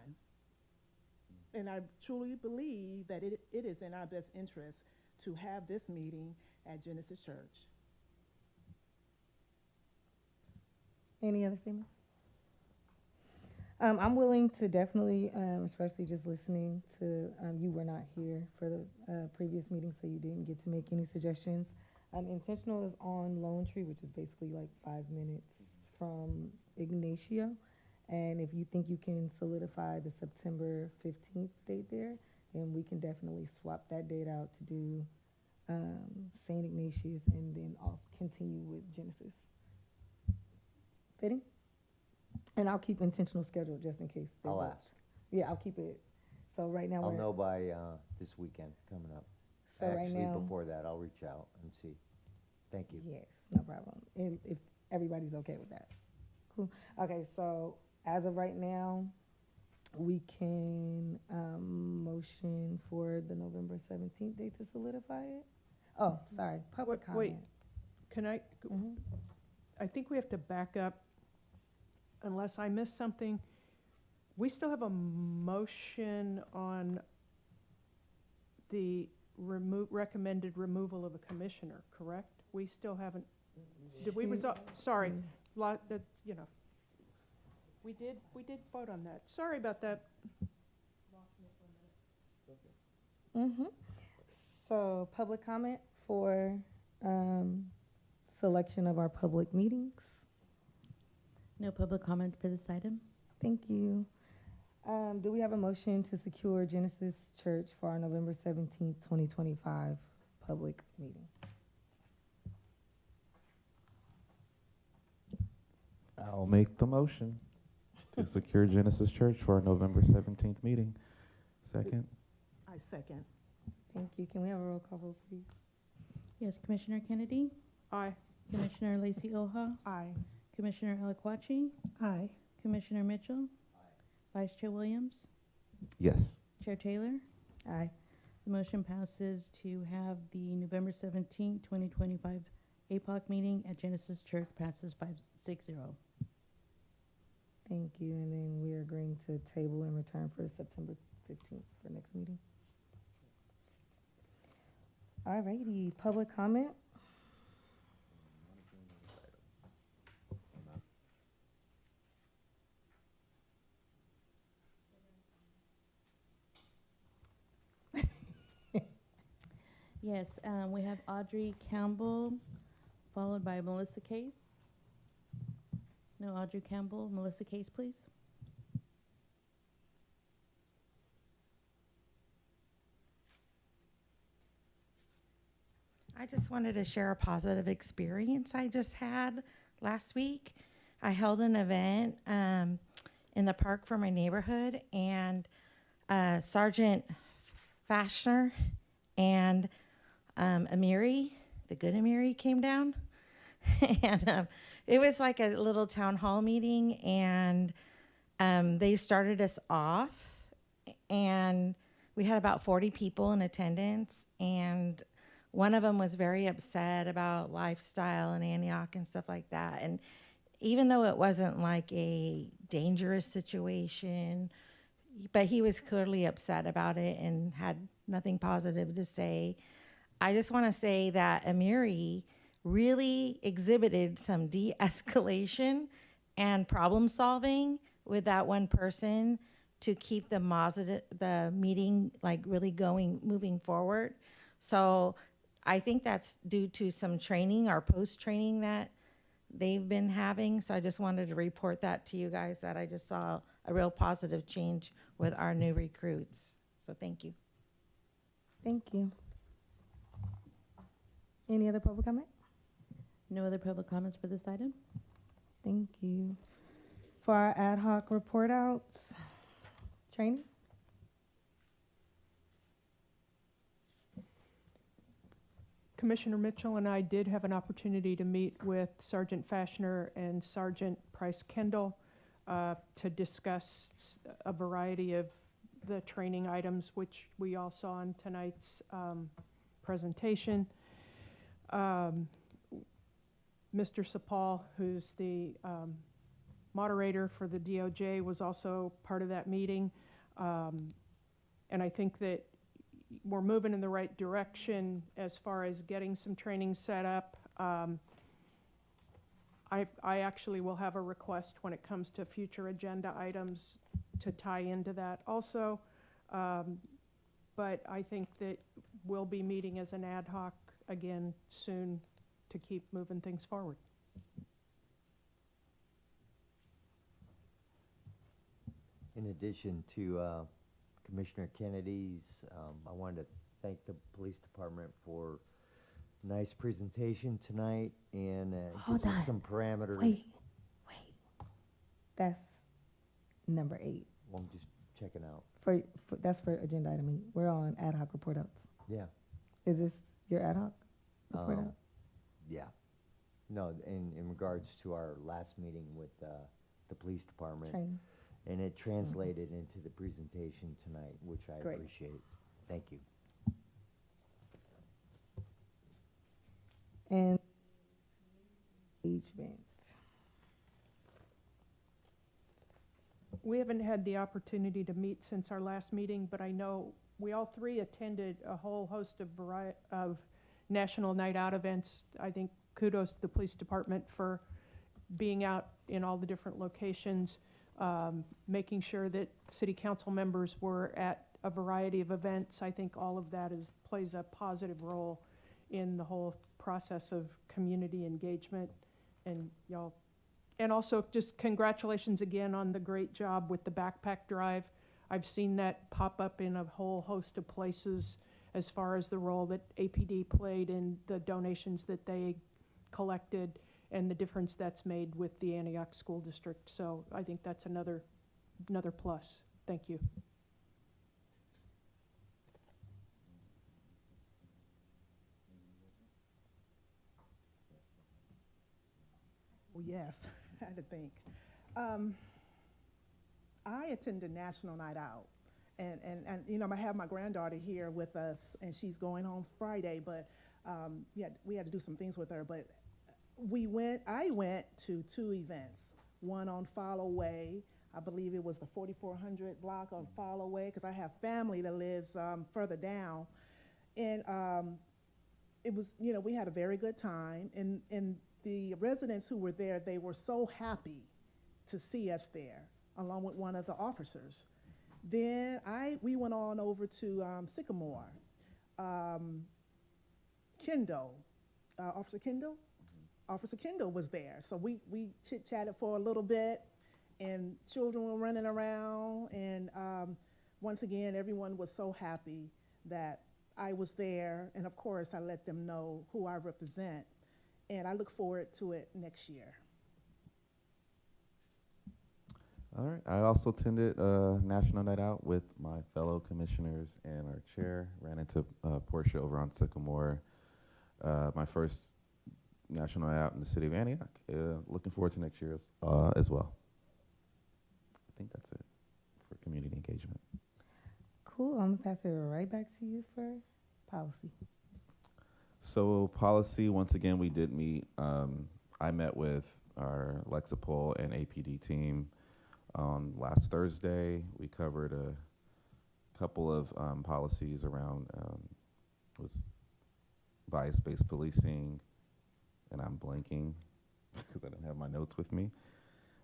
And I truly believe that it is in our best interest to have this meeting at Genesis Church. Any other statements? I'm willing to definitely, especially just listening to, you were not here for the previous meeting, so you didn't get to make any suggestions. Intentional is on Lone Tree, which is basically like 5 minutes from Ignacio. And if you think you can solidify the September 15th date there, then we can definitely swap that date out to do St. Ignatius and then also continue with Genesis. Fitting? And I'll keep intentional schedule just in case. I'll ask. Yeah, I'll keep it. So right now I'll we're. know by this weekend coming up. So right now. Actually, before that, I'll reach out and see. Thank you. Yes. No problem. And if everybody's okay with that. Cool. Okay, so as of right now, we can motion for the November 17th date to solidify it. Oh, sorry, public Wait, comment. Can I, Mhm. I think we have to back up, unless I missed something. We still have a motion on the recommended removal of a commissioner, correct? We still haven't, did we resolve, sorry, you know. We did vote on that. Sorry about that. Mm-hmm. So public comment for selection of our public meetings. No public comment for this item. Thank you. Do we have a motion to secure Genesis Church for our November 17th, 2025 public meeting? I'll make the motion to secure Genesis Church for our November 17th meeting. Second? I second. Thank you. Can we have a roll call vote, please? Yes, Commissioner Kennedy, Aye. Commissioner Lacey Oha, Aye. Commissioner Alaquachi, Aye. Commissioner Mitchell, Vice Chair Williams, Yes. Chair Taylor. Aye. The motion passes to have the November 17, 2025 APOC meeting at Genesis Church passes 560. Thank you. And then we are agreeing to table and return for September 15th for next meeting. All righty, public comment. Yes, we have Audrey Campbell, followed by Melissa Case. No, Audrey Campbell, Melissa Case, please. I just wanted to share a positive experience I just had last week. I held an event in the park for my neighborhood, and Sergeant Fashner and Amiri, the good Amiri, came down. And it was like a little town hall meeting, and they started us off, and we had about 40 people in attendance, and one of them was very upset about lifestyle in Antioch and stuff like that. And even though it wasn't like a dangerous situation, but he was clearly upset about it and had nothing positive to say. I just want to say that Amiri really exhibited some de-escalation and problem solving with that one person to keep the meeting like really moving forward. So I think that's due to some training or post-training that they've been having. So I just wanted to report that to you guys, that I just saw a real positive change with our new recruits. So thank you. Thank you. Any other public comment? No other public comments for this item? Thank you. For our ad hoc report outs, training? Commissioner Mitchell and I did have an opportunity to meet with Sergeant Fashner and Sergeant Price Kendall to discuss a variety of the training items, which we all saw in tonight's presentation. Mr. Sapal, who's the moderator for the DOJ, was also part of that meeting. And I think that we're moving in the right direction as far as getting some training set up. I actually will have a request when it comes to future agenda items to tie into that also. But I think that we'll be meeting as an ad hoc again soon to keep moving things forward. In addition to Commissioner Kennedy's, I wanted to thank the police department for a nice presentation tonight, and gives us some parameters. Wait. That's number 8. Well, I'm just checking out. That's for agenda item 8. We're on ad hoc report outs. Yeah. Is this your ad hoc report out? Yeah. No, in regards to our last meeting with the police department. Training. And it translated into the presentation tonight, which I Great. appreciate. Thank you. And engagement. We haven't had the opportunity to meet since our last meeting, but I know we all three attended a whole host of National Night Out events. I think kudos to the police department for being out in all the different locations, making sure that city council members were at a variety of events. I think all of that plays a positive role in the whole process of community engagement. And y'all, and also just congratulations again on the great job with the backpack drive. I've seen that pop up in a whole host of places as far as the role that APD played in the donations that they collected and the difference that's made with the Antioch School District. So I think that's another plus. Thank you. Well, yes, I had to think. I attended National Night Out, and you know, I have my granddaughter here with us, and she's going home Friday, but yeah, we had to do some things with her, but I went to 2 events, one on Follow Way. I believe it was the 4400 block on Follow Way, because I have family that lives further down. And it was, you know, we had a very good time. And the residents who were there, they were so happy to see us there, along with one of the officers. Then we went on over to Sycamore. Kendall, Officer Kendall? Officer Kendall was there. So we chit-chatted for a little bit, and children were running around. And once again, everyone was so happy that I was there. And of course, I let them know who I represent. And I look forward to it next year. All right. I also attended National Night Out with my fellow commissioners and our chair. Ran into Portia over on Sycamore. My first National Night Out in the city of Antioch. Looking forward to next year as well. I think that's it for community engagement. Cool. I'm gonna pass it right back to you for policy. So policy, once again, we did meet. I met with our Lexapol and APD team on last Thursday. We covered a couple of policies around was bias-based policing, and I'm blanking because I don't have my notes with me.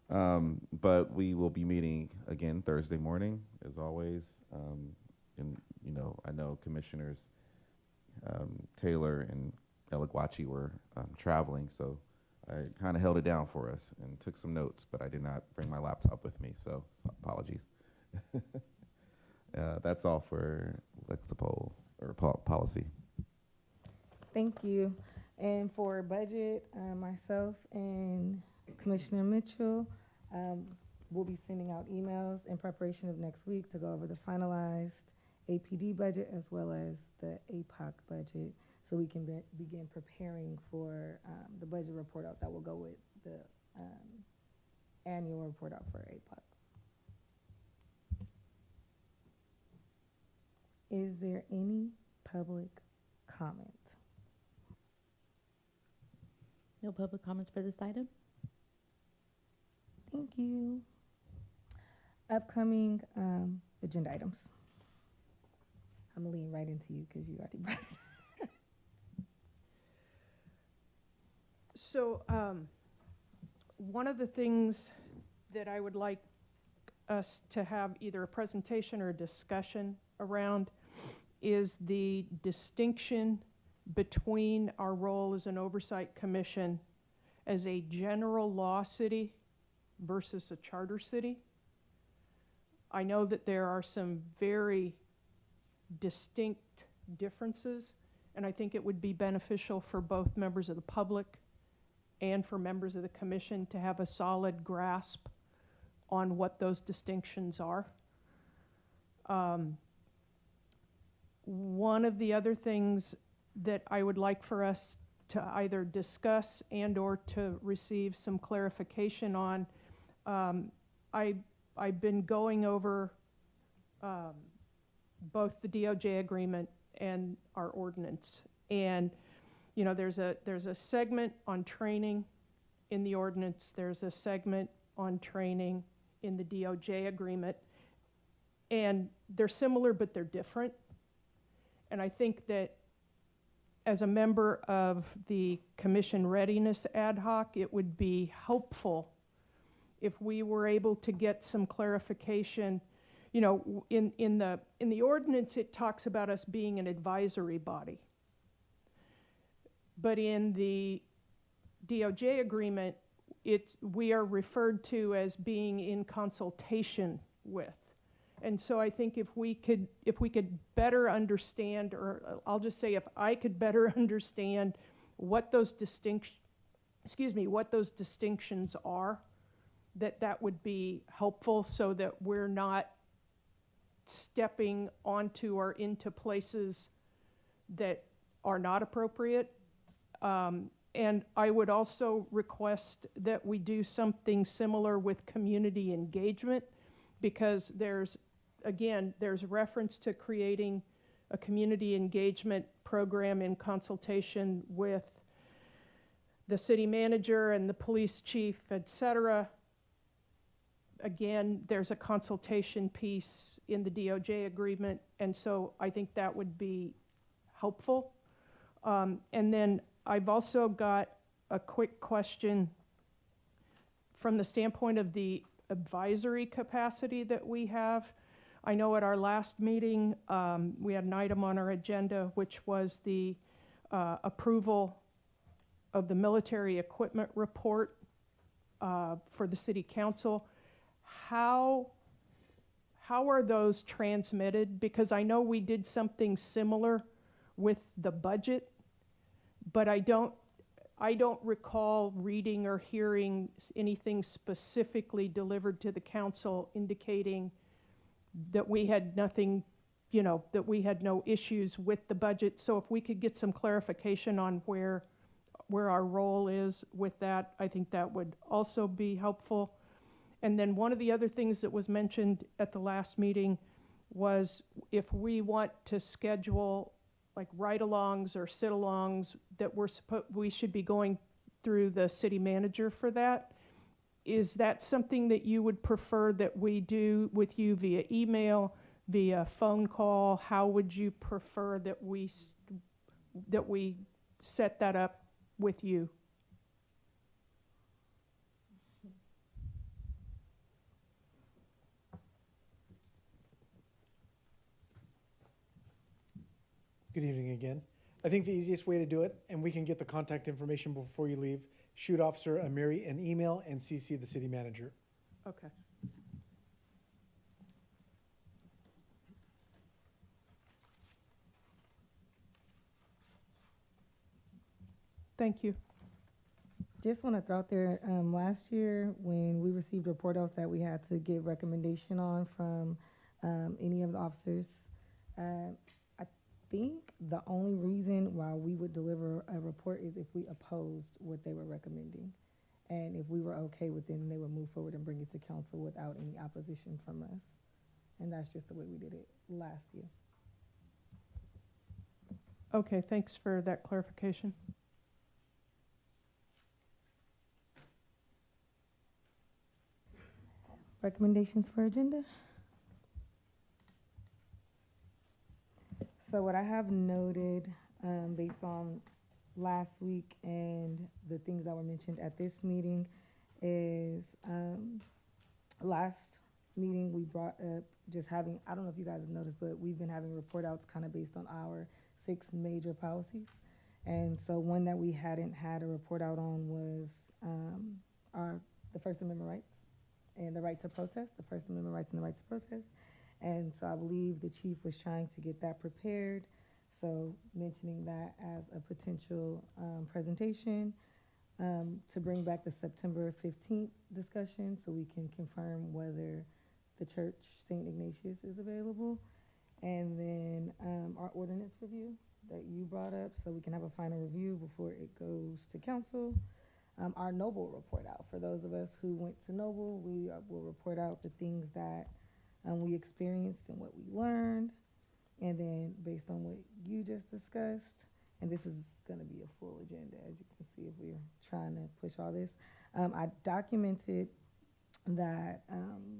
But we will be meeting again Thursday morning, as always. And you know, I know Commissioners Taylor and Eligwachi were traveling, so I kind of held it down for us and took some notes, but I did not bring my laptop with me, so apologies. That's all for Lexapol or policy. Thank you. And for budget, myself and Commissioner Mitchell will be sending out emails in preparation of next week to go over the finalized APD budget as well as the APOC budget, so we can begin preparing for the budget report out that will go with the annual report out for APOC. Is there any public comment? No public comments for this item? Thank you. Upcoming agenda items. I'm gonna lean right into you because you already brought it. So one of the things that I would like us to have either a presentation or a discussion around is the distinction between our role as an oversight commission as a general law city versus a charter city. I know that there are some very distinct differences, and I think it would be beneficial for both members of the public and for members of the commission to have a solid grasp on what those distinctions are. One of the other things that I would like for us to either discuss and/or to receive some clarification on. I've been going over both the DOJ agreement and our ordinance. And, you know, there's a segment on training in the ordinance. There's a segment on training in the DOJ agreement. And they're similar, but they're different. And I think that as a member of the Commission Readiness Ad Hoc, it would be helpful if we were able to get some clarification. You know, in the ordinance, it talks about us being an advisory body. But in the DOJ agreement, we are referred to as being in consultation with. And so I think if we could better understand, or I'll just say if I could better understand what those distinctions are, that would be helpful, so that we're not stepping onto or into places that are not appropriate. And I would also request that we do something similar with community engagement, because there's reference to creating a community engagement program in consultation with the city manager and the police chief, et cetera. Again, there's a consultation piece in the DOJ agreement, and so I think that would be helpful. And then I've also got a quick question from the standpoint of the advisory capacity that we have. I know at our last meeting, we had an item on our agenda, which was the approval of the military equipment report for the city council. How are those transmitted? Because I know we did something similar with the budget, but I don't recall reading or hearing anything specifically delivered to the council indicating that we had nothing, you know, that we had no issues with the budget. So if we could get some clarification on where our role is with that, I think that would also be helpful. And then one of the other things that was mentioned at the last meeting was if we want to schedule like ride-alongs or sit-alongs, that we should be going through the city manager for that. Is that something that you would prefer that we do with you via email, via phone call? How would you prefer that we set that up with you? Good evening again. I think the easiest way to do it, and we can get the contact information before you leave, shoot Officer Amiri an email and CC the city manager. Okay. Thank you. Just want to throw out there, last year when we received report outs that we had to give recommendation on from any of the officers, I think the only reason why we would deliver a report is if we opposed what they were recommending. And if we were okay with it, then they would move forward and bring it to council without any opposition from us. And that's just the way we did it last year. Okay, thanks for that clarification. Recommendations for agenda? So what I have noted, based on last week and the things that were mentioned at this meeting is, last meeting we brought up just having, I don't know if you guys have noticed, but we've been having report outs kind of based on our 6 major policies. And so one that we hadn't had a report out on was the First Amendment rights and the right to protest, the First Amendment rights and the right to protest. And so I believe the chief was trying to get that prepared. So mentioning that as a potential presentation to bring back the September 15th discussion so we can confirm whether the church St. Ignatius is available. And then our our ordinance review that you brought up, so we can have a final review before it goes to council. Our Noble report out, for those of us who went to Noble, we will report out the things that we experienced and what we learned. And then based on what you just discussed, and this is gonna be a full agenda, as you can see, if we're trying to push all this. I documented that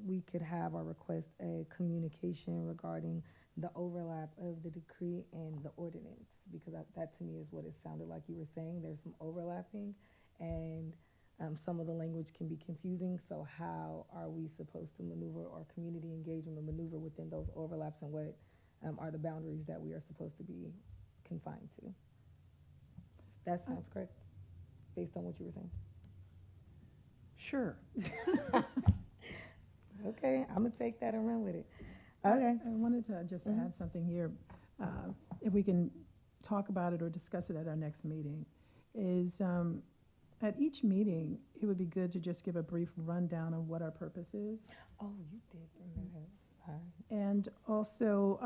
we could have or request a communication regarding the overlap of the decree and the ordinance, because that to me is what it sounded like you were saying. There's some overlapping, and some of the language can be confusing. So how are we supposed to maneuver, or community engagement maneuver within those overlaps, and what are the boundaries that we are supposed to be confined to? That sounds correct, based on what you were saying? Sure. Okay, I'm gonna take that and run with it. Okay. I wanted to just Mhm. add something here. If we can talk about it or discuss it at our next meeting, is at each meeting, it would be good to just give a brief rundown of what our purpose is. Oh, you did bring that up, sorry. And also,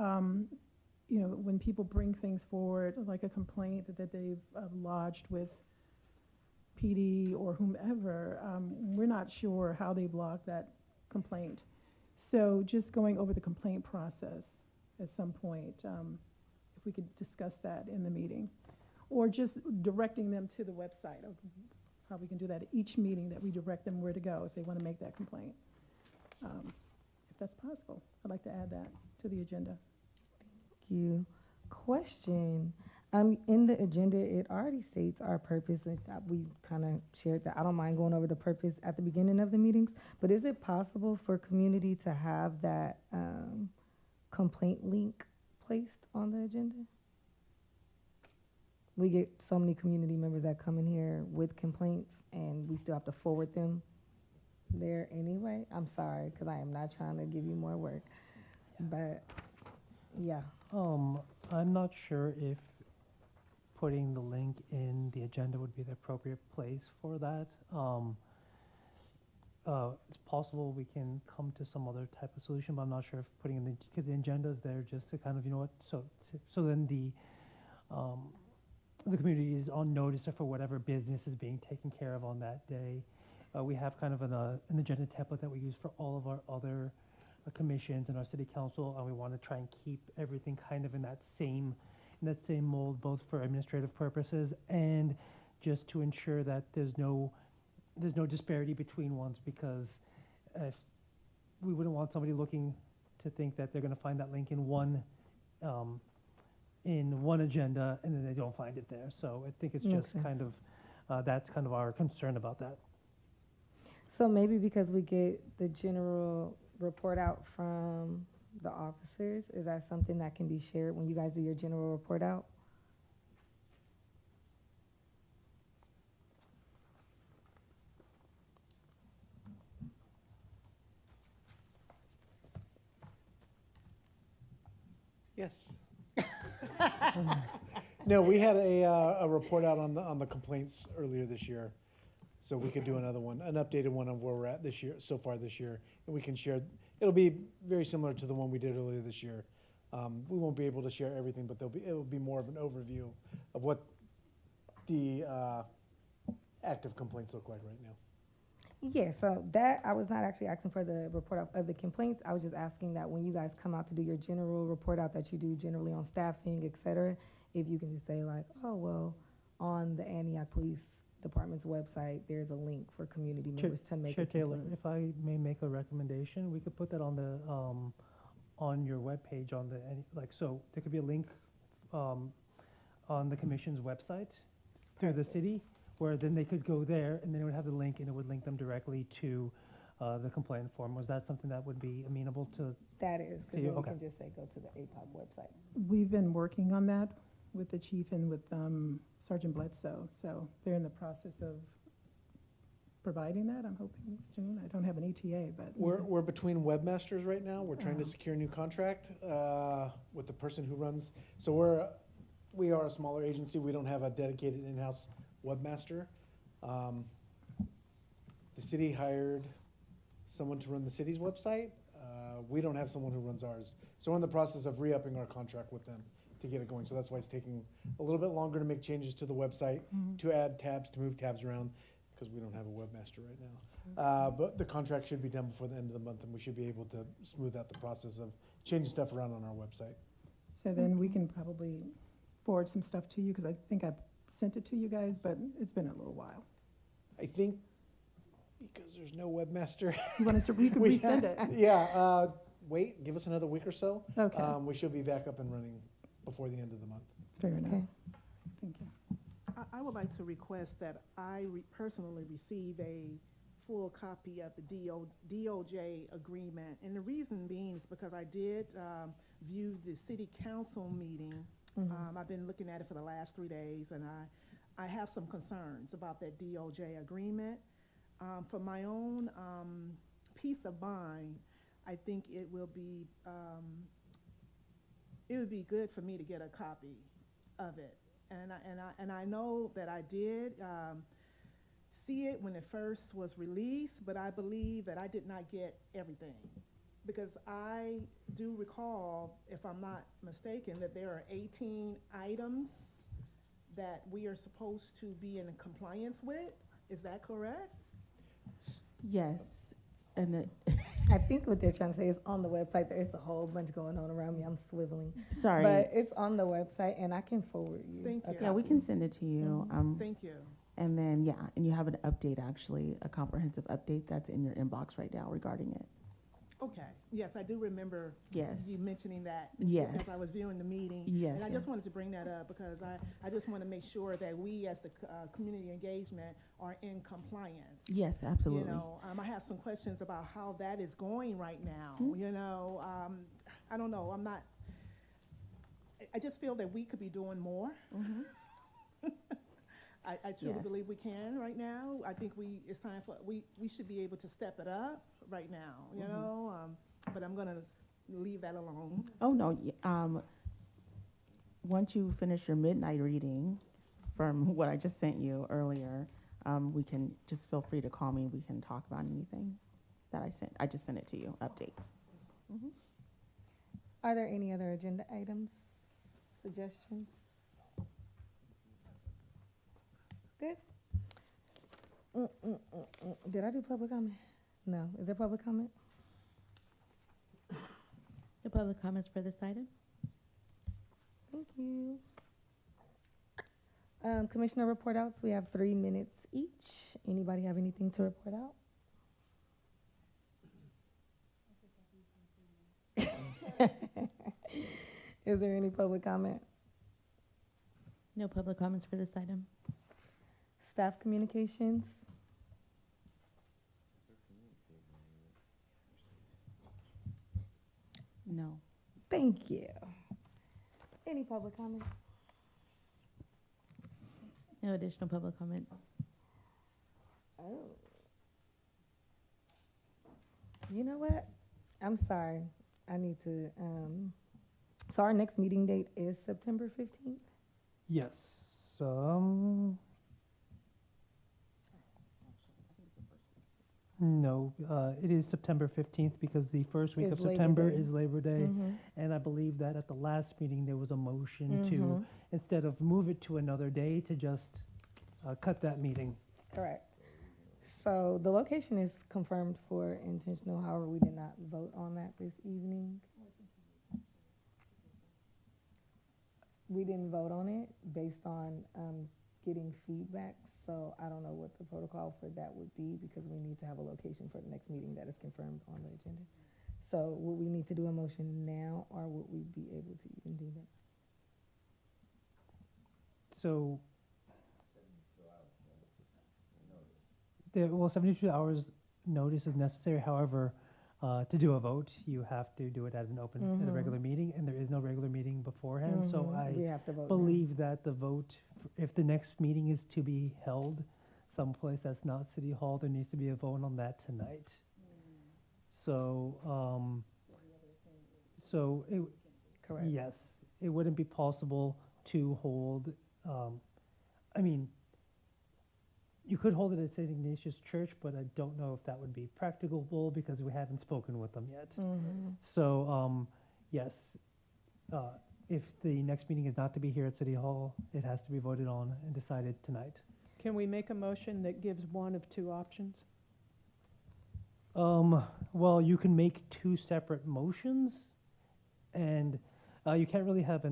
you know, when people bring things forward, like a complaint that they've lodged with PD or whomever, we're not sure how they've logged that complaint. So just going over the complaint process at some point, if we could discuss that in the meeting. Or just directing them to the website, of how we can do that at each meeting, that we direct them where to go if they want to make that complaint. If that's possible, I'd like to add that to the agenda. Thank you. Question, in the agenda, it already states our purpose, and we kind of shared that. I don't mind going over the purpose at the beginning of the meetings, but is it possible for community to have that complaint link placed on the agenda? We get so many community members that come in here with complaints, and we still have to forward them there anyway. I'm sorry, because I am not trying to give you more work, but yeah. I'm not sure if putting the link in the agenda would be the appropriate place for that. It's possible we can come to some other type of solution, but I'm not sure if putting in because the agenda is there just to kind of, you know what, so then the community is on notice for whatever business is being taken care of on that day. We have kind of an agenda template that we use for all of our other commissions and our city council, and we want to try and keep everything kind of in that same mold, both for administrative purposes and just to ensure that there's no disparity between ones, because if we wouldn't want somebody looking to think that they're going to find that link in one agenda and then they don't find it there. So I think it's Makes just kind of that's kind of our concern about that. So maybe because we get the general report out from the officers, is that something that can be shared when you guys do your general report out? Yes. No, we had a report out on the complaints earlier this year, so we could do another one, an updated one on where we're at this year, so far this year, and we can share. It'll be very similar to the one we did earlier this year. We won't be able to share everything, but it will be more of an overview of what the active complaints look like right now. Yeah, so that, I was not actually asking for the report of the complaints. I was just asking that when you guys come out to do your general report out that you do generally on staffing, et cetera, if you can just say like, oh, well, on the Antioch Police Department's website, there's a link for community members to make a Taylor, complaint. if I may make a recommendation, we could put that on the on your webpage so there could be a link on the commission's website through the city, where then they could go there and then it would have the link and it would link them directly to the complaint form. Was that something that would be amenable to? That is, because you? then we Okay. can just say go to the APOP website. We've been working on that with the chief and with Sergeant Bledsoe, so they're in the process of providing that, I'm hoping soon. I don't have an ETA, but. We're between webmasters right now. We're trying to secure a new contract with the person who runs. So we are a smaller agency. We don't have a dedicated in-house webmaster. The city hired someone to run the city's website. We don't have someone who runs ours. So we're in the process of re-upping our contract with them to get it going. So that's why it's taking a little bit longer to make changes to the website, to add tabs, to move tabs around, because we don't have a webmaster right now. But the contract should be done before the end of the month, and we should be able to smooth out the process of changing stuff around on our website. So then we can probably forward some stuff to you, because I think I've sent it to you guys, but it's been a little while. I think because there's no webmaster. You want us to, we could resend it? Yeah, wait, give us another week or so. Okay. We should be back up and running before the end of the month. Fair enough. Okay. Thank you. I would like to request that I personally receive a full copy of the DOJ agreement. And the reason being is because I did view the city council meeting. I've been looking at it for the last 3 days, and I have some concerns about that DOJ agreement. For my own peace of mind, I think it would be good for me to get a copy of it. And I know that I did see it when it first was released, but I believe that I did not get everything. Because I do recall, if I'm not mistaken, that there are 18 items that we are supposed to be in compliance with. Is that correct? Yes, and it, I think what they're trying to say is on the website, there's a whole bunch going on around me. I'm swiveling. sorry. But it's on the website, and I can forward you. Thank a you. Yeah, we copy. can send it to you. Thank you. And then, yeah, and you have an update, actually, a comprehensive update that's in your inbox right now regarding it. Okay. Yes, I do remember Yes. you mentioning that Yes. as I was viewing the meeting. Yes, And I yeah. just wanted to bring that up because I just want to make sure that we, as the community engagement, are in compliance. Yes, absolutely. You know, I have some questions about how that is going right now. You know, I don't know. I just feel that we could be doing more. I truly Yes. believe we can right now. I think it's time for, we should be able to step it up right now, you know? But I'm gonna leave that alone. Oh, no, once you finish your midnight reading from what I just sent you earlier, we can, just feel free to call me. We can talk about anything that I sent. I just sent it to you, updates. Are there any other agenda items, suggestions? Good. Did I do public comment? No. Is there public comment? No public comments for this item? Thank you. Commissioner report outs, we have 3 minutes each. Anybody have anything to report out? Is there any public comment? No public comments for this item? Staff communications? No. Thank you. Any public comment? No additional public comments? Oh. You know what? I'm sorry. I need to, so our next meeting date is September 15th? Yes. No, it is September 15th because the first week Is of Labor September Day. is Labor Day. Mhm. And I believe that at the last meeting, there was a motion to, Mhm. instead of move it to another day, to just cut that meeting. Correct. So the location is confirmed for intentional, however, we did not vote on that this evening. We didn't vote on it based on getting feedback, so I don't know what the protocol for that would be because we need to have a location for the next meeting that is confirmed on the agenda. So would we need to do a motion now, or would we be able to even do that? So, 72 hours notice is necessary. However, to do a vote, you have to do it at an open, at a regular meeting, and there is no regular meeting beforehand. So We I have to vote now. believe that the vote, if the next meeting is to be held someplace that's not City Hall, there needs to be a vote on that tonight. So, Correct. yes, it wouldn't be possible to hold, I mean, You could hold it at St. Ignatius Church, but I don't know if that would be practicable because we haven't spoken with them yet. So, yes, if the next meeting is not to be here at City Hall, it has to be voted on and decided tonight. Can we make a motion that gives one of two options? Well, you can make two separate motions, and you can't really have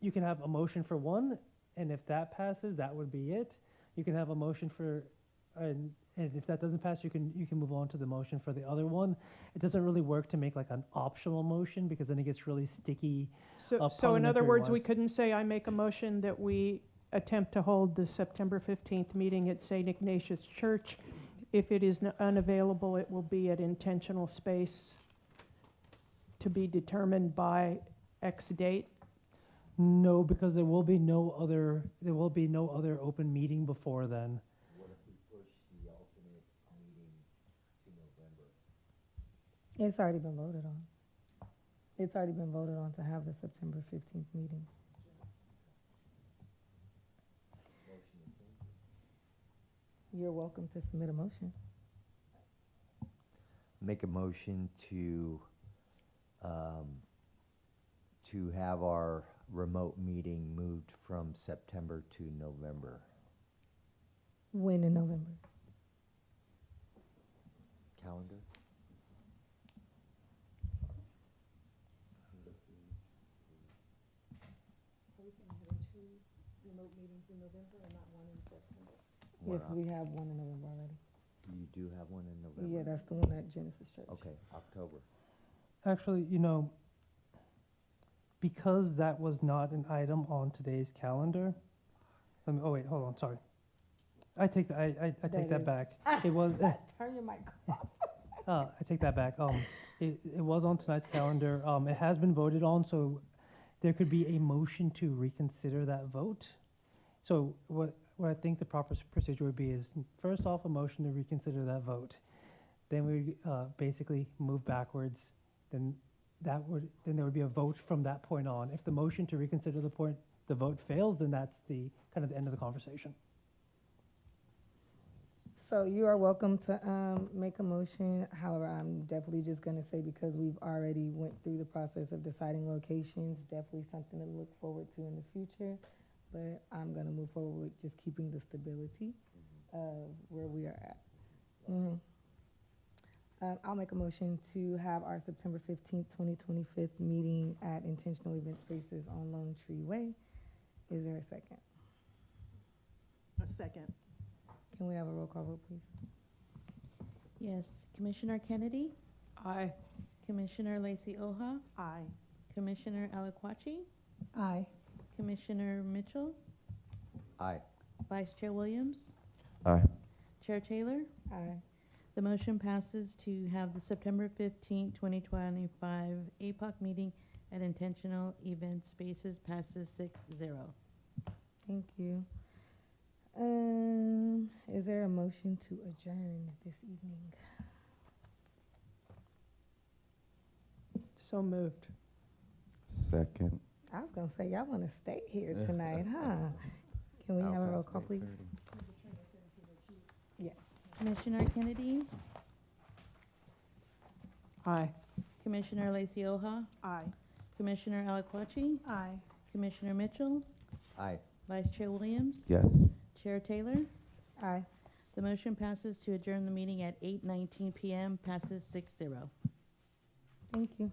you can have a motion for one, and if that passes, that would be it. You can have a motion for, and if that doesn't pass, you can move on to the motion for the other one. It doesn't really work to make like an optional motion because then it gets really sticky. So in other words, we parliamentary-wise. couldn't say I make a motion that we attempt to hold the September 15th meeting at St. Ignatius Church. If it is unavailable, it will be at intentional space to be determined by X date. No, because there will be no other open meeting before then. What if we push the alternate meeting to November? It's already been voted on. It's already been voted on to have the September 15th meeting. You're welcome to submit a motion. Make a motion to have our remote meeting moved from September to November. When in November? Calendar? Yes, we have one in November already. You do have one in November? Yeah, that's the one at Genesis Church. Okay, October. Actually, because that was not an item on today's calendar. Oh wait, hold on, sorry. I take that. I take that back. It was. Turn your mic off. I take that back. It was on tonight's calendar. It has been voted on, so there could be a motion to reconsider that vote. So what I think the proper procedure would be is first off a motion to reconsider that vote, then we basically move backwards. Then there would be a vote from that point on. If the motion to reconsider the vote fails, then that's the kind of the end of the conversation. So you are welcome to make a motion. However, I'm definitely just going to say, because we've already went through the process of deciding locations, definitely something to look forward to in the future. But I'm going to move forward with just keeping the stability of where we are at. I'll make a motion to have our September 15th, 2025 meeting at Intentional Event Spaces on Lone Tree Way. Is there a second? A second. Can we have a roll call vote, please? Yes. Commissioner Kennedy, Aye. Commissioner Lacey Oha, Aye. Commissioner Alaquachi, Aye. Commissioner Mitchell, Aye. Vice Chair Williams, Aye. Chair Taylor. Aye. The motion passes to have the September 15th, 2025 APOC meeting at Intentional Event Spaces passes 6-0. Thank you. Is there a motion to adjourn this evening? So moved. Second. I was gonna say, y'all wanna stay here tonight, huh? Can we have a roll call, please? Yes. Commissioner Kennedy, Aye. Commissioner Lacey Oha, Aye. Commissioner Alaquachi, Aye. Commissioner Mitchell, Aye. Vice Chair Williams, Yes. Chair Taylor. Aye. The motion passes to adjourn the meeting at 8:19 p.m. passes 6-0. Thank you.